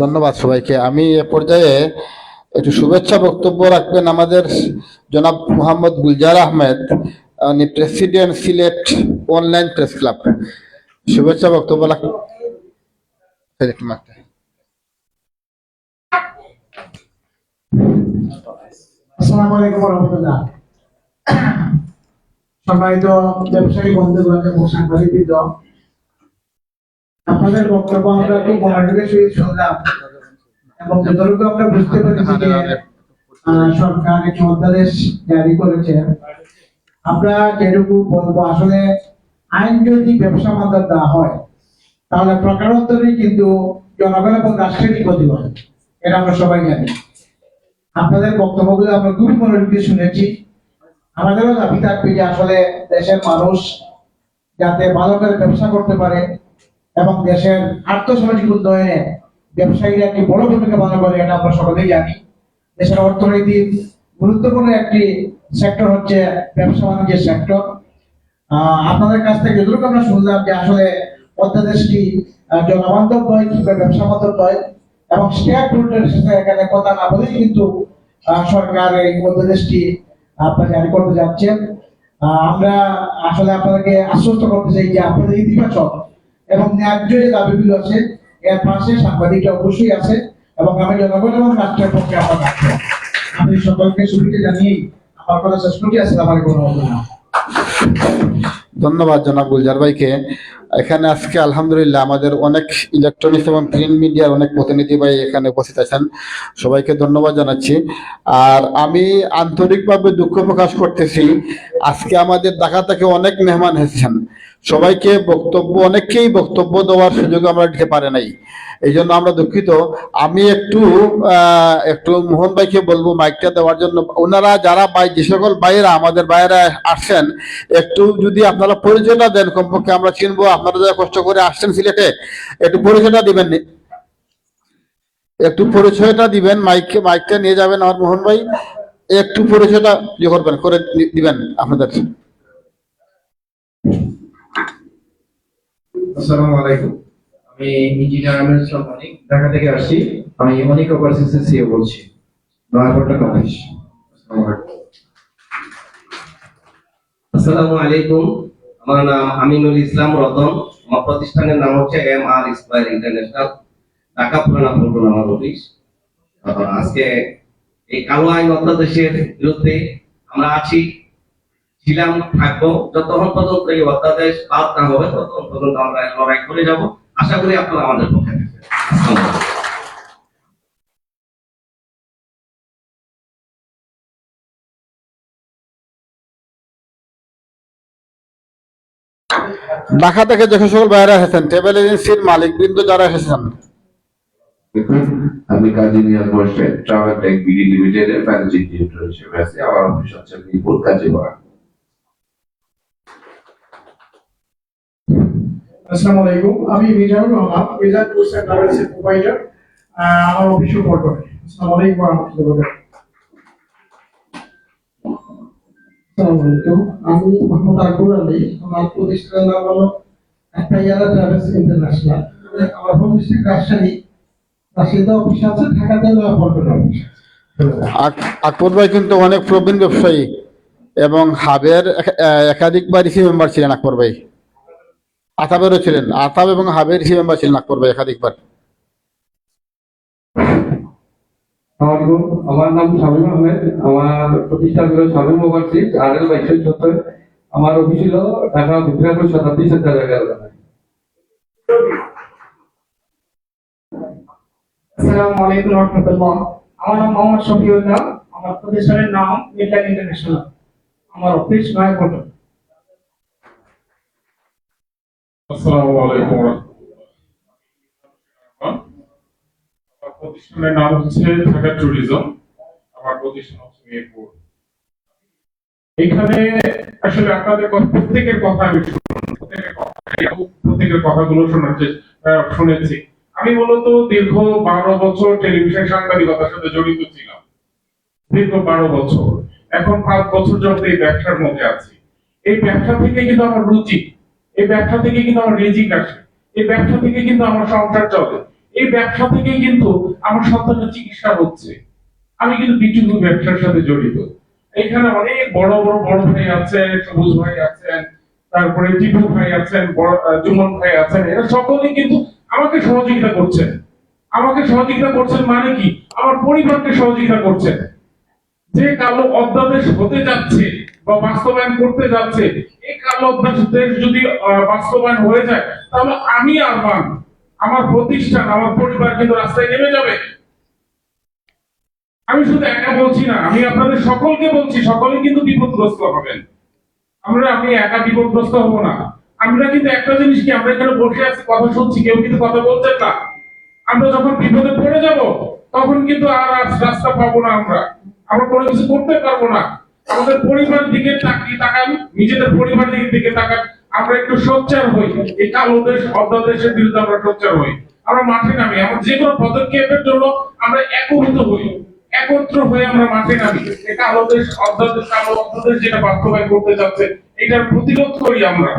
ধন্যবাদ সবাইকে। আমি এ পর্যায়ে একটু শুভেচ্ছা বক্তব্য রাখবেন আমাদের জনাব মোহাম্মদ গুলজার আহমেদ, উনি president Sylhet online press club. শুভেচ্ছা বক্তব্য রাখবেন। আসসালামু আলাইকুম ওয়া রাহমাতুল্লাহ। সম্মানিত ব্যবসায়ী বন্ধুগণ এবং সাংবাদিকবৃন্দ, আপনাদের বক্তব্য আমরা খুব মনোযোগের সহিত শুনলাম এবং যতটুকু আমরা বুঝতে পেরেছি যে সরকার একটি অধ্যাদেশ জারি করেছে। আমরা যেটুকু বলবো, আসলে আইন যদি ব্যবসা মাধ্যম দেওয়া হয় তাহলে প্রকারান্তরেই কিন্তু জনগণ এবং রাষ্ট্রেরই ক্ষতি হয়, এটা আমরা সবাই জানি। আপনাদের বক্তব্যগুলো আমরা খুবই মনোযোগ দিয়ে শুনেছি। আমাদেরও দাবি থাকবে যে আসলে দেশের মানুষ যাতে ভালো করে ব্যবসা করতে পারে এবং দেশের আর্থসামাজিক উন্নয়নে ব্যবসায়ীরা একটি বড় ভূমিকা পালন করে, এটা আমরা সকলেই জানি। দেশের অর্থনীতির গুরুত্বপূর্ণ একটি সেক্টর হচ্ছে ব্যবসা বাণিজ্যের সেক্টর। আপনাদের কাছ থেকে যতটুকু আমরা শুনলাম যে আসলে অধ্যাদেশটি জনবান্ধব নয় কিংবা ব্যবসা বান্ধব নয় এবং স্টেক হোল্ডারের সাথে এখানে কথা না বলেই কিন্তু সরকার এই অধ্যাদেশটি আপনারা জারি করতে যাচ্ছেন। আমরা আসলে আপনাদেরকে আশ্বস্ত করতে চাই যে আপনাদের ইতিবাচক এবং ন্যায্য যে দাবিগুলো আছে এর পাশে সাংবাদিকরা অবশ্যই আছে এবং আমি জনগণ এবং রাষ্ট্রের পক্ষে আমরা থাকবো। আমি সকলকে শুভেচ্ছা জানিয়ে আমার কথা শেষ করছি। আসসালামু আলাইকুম ওয়া রাহমাতুল্লাহ। ধন্যবাদ জনাব গুলজার ভাইকে। এখানে আজকে আলহামদুলিল্লাহ আমাদের অনেক ইলেকট্রনিক্স এবং প্রিন্ট মিডিয়ার অনেক প্রতিনিধি ভাই এখানে উপস্থিত আছেন, সবাইকে ধন্যবাদ জানাচ্ছি। আর আমি আন্তরিকভাবে দুঃখ প্রকাশ করতেছি, আজকে আমাদের ঢাকা থেকে অনেক মেহমান এসেছেন, সবাইকে অনেককেই বক্তব্য দেওয়ার সুযোগ আমরা দিতে পারে নাই, এই জন্য আমরা দুঃখিত। আমি একটু মোহন ভাইকে বলবো মাইকটা দেওয়ার জন্য। ওনারা যারা যে সকল ভাইয়েরা আমাদের ভাইয়েরা আসছেন, একটু যদি আপনারা পরিচয়টা দেন, কমপক্ষে আমরা চিনবো। আপনারা যারা কষ্ট করে আসছেন সিলেটে, একটু পরিচয়টা দিবেন, একটু পরিচয়টা দিবেন। মাইকটা নিয়ে যাবেন আমার মোহন ভাই, একটু পরিচয়টা করবেন, করে দিবেন আপনাদের। আসসালামু আলাইকুম। আমি ইঞ্জিনিয়ার আমির ইসলাম অনিক, ঢাকা থেকে আসছি। আমি অনিক ওভারসিসের সিও বলছি, নয়াপল্টন অফিস। আসসালামু আলাইকুম। আমার নাম আমিনুল ইসলাম রতন। আমার প্রতিষ্ঠানের নাম হচ্ছে MR স্কয়ার ইন্টারন্যাশনাল, ঢাকা পুরানা পল্টন আমার অফিস। আজকে এই কালো আইন অধ্যাদেশের বিরুদ্ধে আমরা আছি, ছিলাম, থাকবো যতক্ষণ পর্যন্ত এই অধ্যাদেশ বাদ না হবে ততক্ষণ পর্যন্ত আমরা লড়াই করে যাব। আশা করি আপনারা আমাদের পক্ষে থাকবেন। আসসালামু আলাইকুম। ঢাকা থেকে যে সকল বাইরে এসেছেন, ট্রাভেল এজেন্সির মালিকবৃন্দ যারা এসেছেন, আমি Kazi Niaz Morshed, travel tech BD লিমিটেডের ম্যানেজিং ডিরেক্টর হিসেবে আছি। আমার অফিস হচ্ছে মিরপুর কাজীপাড়া। আসসালামু আলাইকুম। আমি Mizanur Rahman, Mizan tours and travels এর প্রোভাইডার। আমার অফিসও পল্টনে। আসসালামু আলাইকুম ওয়া রাহমাতুল্লাহি ওয়া বারাকাতুহু। আসসালামু আলাইকুম। আমি মোহাম্মদ আকবর আলী। আমার প্রতিষ্ঠানের নাম হলো আতাইয়ারা ট্রাভেলস ইন্টারন্যাশনাল। আমার হোম ডিস্ট্রিক্ট রাজশাহী, রাজশাহীতে অফিস আছে, ঢাকাতে পল্টন অফিস। আকবর ভাই কিন্তু অনেক প্রবীণ ব্যবসায়ী এবং হাবের একাধিকবার ইসি মেম্বার ছিলেন আকবর ভাই। আতাবেরও ছিলেন, আতাব এবং হাবের ইসি মেম্বার ছিলেন আকবর ভাই একাধিকবার। আমার নাম শামীম আহমেদ। আমার প্রতিষ্ঠান হলো শামীম ওভারসিজ RL 2274। আমার অফিস ছিল ঢাকা বিক্রমপুর শতাব্দী সেন্টার এলাকায়। আসসালামু আলাইকুম ওয়া রাহমাতুল্লাহ। আমার নাম মোহাম্মদ শফিউল্লাহ। আমার প্রতিষ্ঠানের নাম মিডল্যান্ড ইন্টারন্যাশনাল। আমার অফিস নয়াপল্টন। আসসালামু আলাইকুম ওয়া রাহমাতুল্লাহ। আমার প্রতিষ্ঠানের নাম হচ্ছে ঢাকা ট্যুরিজম। আমার প্রতিষ্ঠান হচ্ছে মিরপুর। এখানে আসলে আপনাদের প্রত্যেকের কথা আমি প্রত্যেকের কথাগুলো শুনেছি। আমি মূলত দীর্ঘ 12 বছর টেলিভিশন সাংবাদিকতার সাথে জড়িত ছিলাম, দীর্ঘ 12 বছর। এখন 5 বছর যাবত এই ব্যবসার মধ্যে আছি। এই ব্যবসা থেকে কিন্তু আমার রুচি, এই ব্যবসা থেকে কিন্তু আমার রিজিক আসে, এই ব্যবসা থেকে কিন্তু আমার সংসার চলে, এই ব্যবসা থেকে কিন্তু আমার সন্তানের চিকিৎসা হচ্ছে। আমি কিন্তু বিচুলু ব্যবসার সাথে জড়িত। এখানে অনেক বড় ভাই আছেন, সবুজ ভাই আছেন, তারপরে টিপু ভাই আছেন, জুমন ভাই আছেন। এরা সকলেই কিন্তু আমাকে সহযোগিতা করছেন। আমাকে সহযোগিতা করছেন মানে কি, আমার পরিবারকে সহযোগিতা করছেন। যে কালো অধ্যাদেশ হতে যাচ্ছে বা বাস্তবায়ন করতে যাচ্ছে, এই কালো অধ্যাদেশ যদি বাস্তবায়ন হয়ে যায় তাহলে আমি আর আমার প্রতিষ্ঠান, আমার পরিবার কিন্তু রাস্তায় নেমে যাবে। আমি শুধু একা বলছি না, আমি আপনাদের সকলকে বলছি, সকলে কিন্তু বিপদগ্রস্ত হবেন। আমি একা বিপদগ্রস্ত হব না। আমরা কিন্তু একটা জিনিস কি, আমরা এখানে বসে আছি, কথা শুনছি, কেউ কিন্তু কথা বলছেন না। আমরা যখন বিপদে পড়ে যাব তখন কিন্তু আর রাস্তা পাবো না, আমরা কোনো কিছু করতে পারবো না। আমাদের পরিবারের দিকে তাকান, নিজেদের পরিবারের দিকে তাকান। আমরা একটু সোচ্চার হই, এই কালো অধ্যাদেশের বিরুদ্ধে আমরা সোচ্চার হই, আমরা মাঠে নামি। আমরা যে কোনো পদক্ষেপের জন্য আমরা একত্রিত হই, একত্র হয়ে আমরা মাঠে নামি। এই কালো অধ্যাদেশ যেটা বাস্তবায়ন করতে যাচ্ছে, এটার প্রতিরোধ করি আমরা।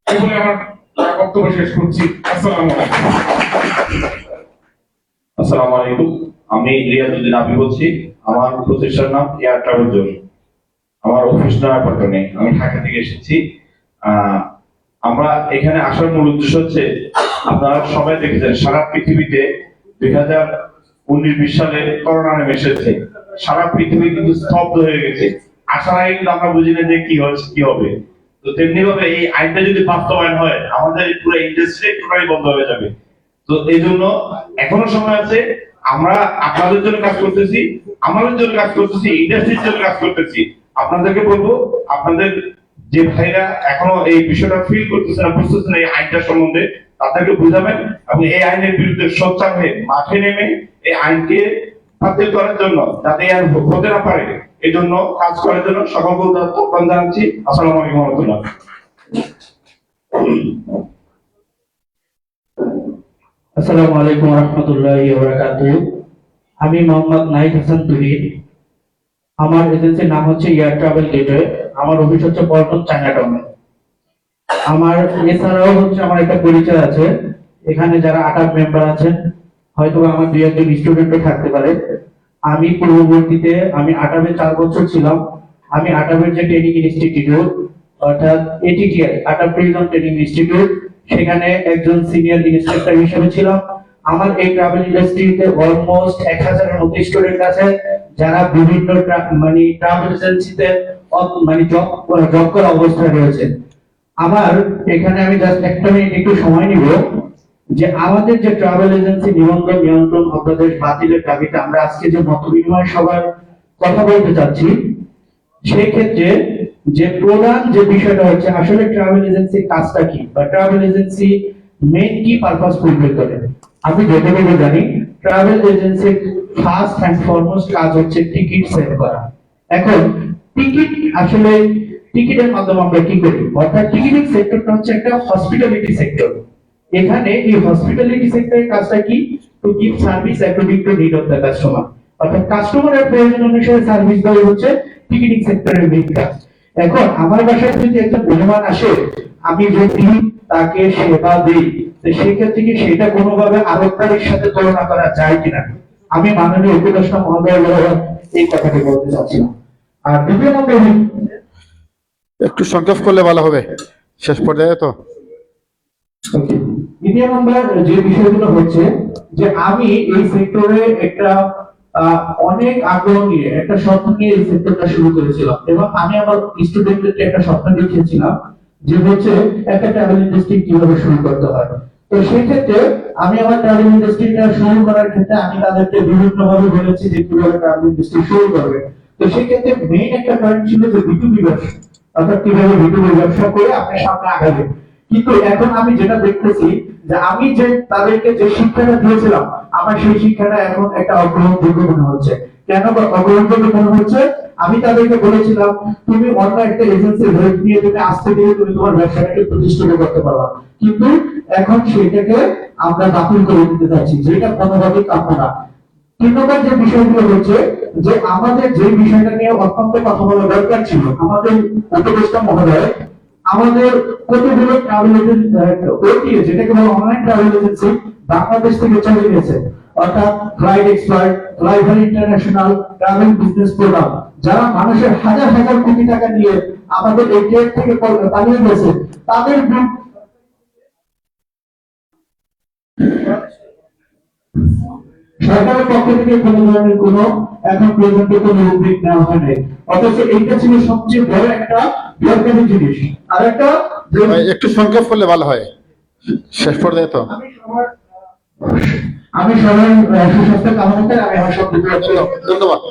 এই বলে আমার বক্তব্য শেষ করছি। আসসালামু আলাইকুম। আসসালামু আলাইকুম। আমি রিয়াজউদ্দিন আবি বলছি। আমার প্রতিষ্ঠানের নাম এয়ার ট্রাভেল জোন। আমার অফিস নয়াপল্টনে। আমি ঢাকা থেকে এসেছি। আমরা এখানে আসার মূল উদ্দেশ্য হচ্ছে, আপনারা সবাই দেখেছেন সারা পৃথিবীতে 2019-20 সালে করোনা নেমে এসেছে। সারা পৃথিবী কিন্তু স্তব্ধ হয়ে গেছে। আসার আগে কিন্তু আমরা বুঝি না যে কি হচ্ছে, কি হবে। তো তেমনি ভাবে এই আইনটা যদি বাস্তবায়ন হয়, আমাদের পুরো ইন্ডাস্ট্রি টোটালি বন্ধ হয়ে যাবে। তো এই জন্য এখনো সময় আছে। আমরা আপনাদের জন্য কাজ করতেছি, আমাদের জন্য কাজ করতেছি, ইন্ডাস্ট্রির জন্য কাজ করতেছি। আপনাদেরকে বলবো, আপনাদের যে ভাইরা এখনো এই বিষয়টা ফিল করতেছে না, বুঝতেছে না এই আইনটা সম্বন্ধে, তাদেরকে বুঝাবেন এবং এই আইনের বিরুদ্ধে সোচ্চার হয়ে মাঠে নেমে এই আইনকে বাতিল করার জন্য, যাতে আর হতে না পারে, এই জন্য কাজ করার জন্য সকলকে আহ্বান জানাচ্ছি। আসসালামু আলাইকুম ওয়া রাহমাতুল্লাহ। আসসালামু আলাইকুম ওয়া রাহমাতুল্লাহি ওয়া বারাকাতুহু। আমি মোহাম্মদ নাহিদ হাসান তুহিন। আমার এজেন্সির নাম হচ্ছে এয়ার ট্রাভেল গেটওয়ে। আমার অফিস হচ্ছে পল্টন চায়না টাউনে। আমার এছাড়াও হচ্ছে আমার একটা পরিচয় আছে, এখানে যারা আটাপ মেম্বার আছেন হয়তো আমার 2-1 স্টুডেন্টও থাকতে পারে। আমি পূর্ববর্তীতে আমি আটাপে 4 বছর ছিলাম। আমি আটাপের যে ট্রেনিং ইনস্টিটিউট অর্থাৎ এটিটিআই, আটাপ ট্যুরিজম ট্রেনিং ইনস্টিটিউট, সেখানে একজন সিনিয়র ইনস্ট্রাক্টর হিসেবে ছিলাম। আমার এই ট্রাভেল ইন্ডাস্ট্রিতে অলমোস্ট 1000-এর মতো স্টুডেন্ট আছে যারা বিভিন্ন মানে ট্রাভেল এজেন্সিতে মানে জব করা অবস্থায় রয়েছে। আমার এখানে আমি জাস্ট একটা মিনিট একটু সময় নিব যে আমাদের যে ট্রাভেল এজেন্সি নিবন্ধন নিয়ন্ত্রণ অধ্যাদেশ বাতিলের দাবিতে আমরা আজকে যে মত বিনিময় সভার কথা বলতে চাচ্ছি, সেই ক্ষেত্রে যে প্রধান যে বিষয়টা হচ্ছে আসলে ট্রাভেল এজেন্সির কাজটা কি বা ট্রাভেল এজেন্সি মেইন কি পারপাস ফুলফিল করে। আমি যতটুকু জানি ট্রাভেল এজেন্সির ফার্স্ট এন্ড ফরমোস্ট কাজ হচ্ছে টিকিট সেল করা। এখন টিকিট আসলে টিকিটের মাধ্যমে আমরা কি করি, অর্থাৎ টিকিটিং সেক্টরটা হচ্ছে একটা হসপিটালিটি সেক্টর। এখানে এই হসপিটালিটি সেক্টরের কাজটা কি, to give service according to need of the customer, অর্থাৎ কাস্টমারের প্রয়োজন অনুসারে সার্ভিস দেওয়া হচ্ছে টিকিটিং সেক্টরের মেইন কাজ। এখন আমার বাসায় যদি একজন মেহমান আসে, আমি যদি তাকে সেবা দিই, তো সেই ক্ষেত্রে কি সেটা কোনোভাবে আরবকারীর সাথে তুলনা করা যায় কিনা, আমি মাননীয় উপদেষ্টা মহোদয় এই কথাটি বলতে চাচ্ছিলাম। আর দ্বিতীয় নম্বর একটু সংক্ষেপ করলে ভালো হবে, শেষ পর্যায়ে তো। দ্বিতীয় নম্বর যে বিষয়গুলো হচ্ছে যে আমি এই সেক্টরে একটা অনেক আগ্রহ নিয়ে একটা স্বপ্ন নিয়ে এই সেক্টরটা শুরু করেছিলাম এবং আমি আমার স্টুডেন্টদেরকে একটা স্বপ্ন দেখিয়েছিলাম যে হচ্ছে একটা ট্রাভেল ইন্ডাস্ট্রি কিভাবে শুরু করতে হয়। তো সেই ক্ষেত্রে আমি আমার ট্রাভেল ইন্ডাস্ট্রিটা শুরু করার ক্ষেত্রে আমি তাদেরকে বিভিন্ন ভাবে বলেছি যে কিভাবে ট্রাভেল ইন্ডাস্ট্রি শুরু করবে। তো সেই ক্ষেত্রে মেইন একটা পয়েন্ট ছিল যে B2B ব্যবসা, অর্থাৎ কিভাবে B2B ব্যবসা করে আপনি সামনে আগাবেন। কিন্তু এখন আমি যেটা দেখতেছি যে আমি যে তাদেরকে যে শিক্ষাটা দিয়েছিলাম, আমার সেই শিক্ষাটা এখন একটা অগ্রহণযোগ্য মনে হচ্ছে। কেন অগ্রহণযোগ্য মনে হচ্ছে, আমি তাদেরকে বলেছিলাম তুমি অন্য একটা এজেন্সির হেল্প নিয়ে তুমি আস্তে ধীরে তুমি তোমার ব্যবসাটাকে প্রতিষ্ঠিত করতে পারবা, কিন্তু এখন সেটাকে আমরা বাতিল করে দিতে চাচ্ছি, যেটা কোনোভাবেই কাম্য না। 3 নম্বর যে বিষয়গুলো হচ্ছে যে আমাদের যে বিষয়টা নিয়ে অত্যন্ত কথা বলা দরকার ছিল, আমাদের উপদেষ্টা মহোদয় আমাদের কতগুলো ট্রাভেল এজেন্সি যেটাকে বলা অনলাইন ট্রাভেল এজেন্সি বাংলাদেশ থেকে চলে গেছে, অর্থাৎ ফ্লাইট এক্সপার্ট, ফ্লাইভার ইন্টারন্যাশনাল, ট্রাভেল বিজনেস প্রোগ্রাম, যারা মানুষের হাজার হাজার কোটি টাকা নিয়ে আমাদের এই ট্রেড থেকে পালিয়ে গেছে, তাদের সরকারের পক্ষ থেকে কোনো ধরনের কোনো এখন পর্যন্ত কোনো উদ্যোগ নেওয়া হয় নাই। অথচ এইটা ছিল সবচেয়ে বড় একটা দরকারি জিনিস। আর একটা একটু সংক্ষেপ করলে ভালো হয়, শেষ পর্যায়ে তো। আমি সবাই সুস্বাস্থ্য কামনা করে আমি আমার সব ধন্যবাদ।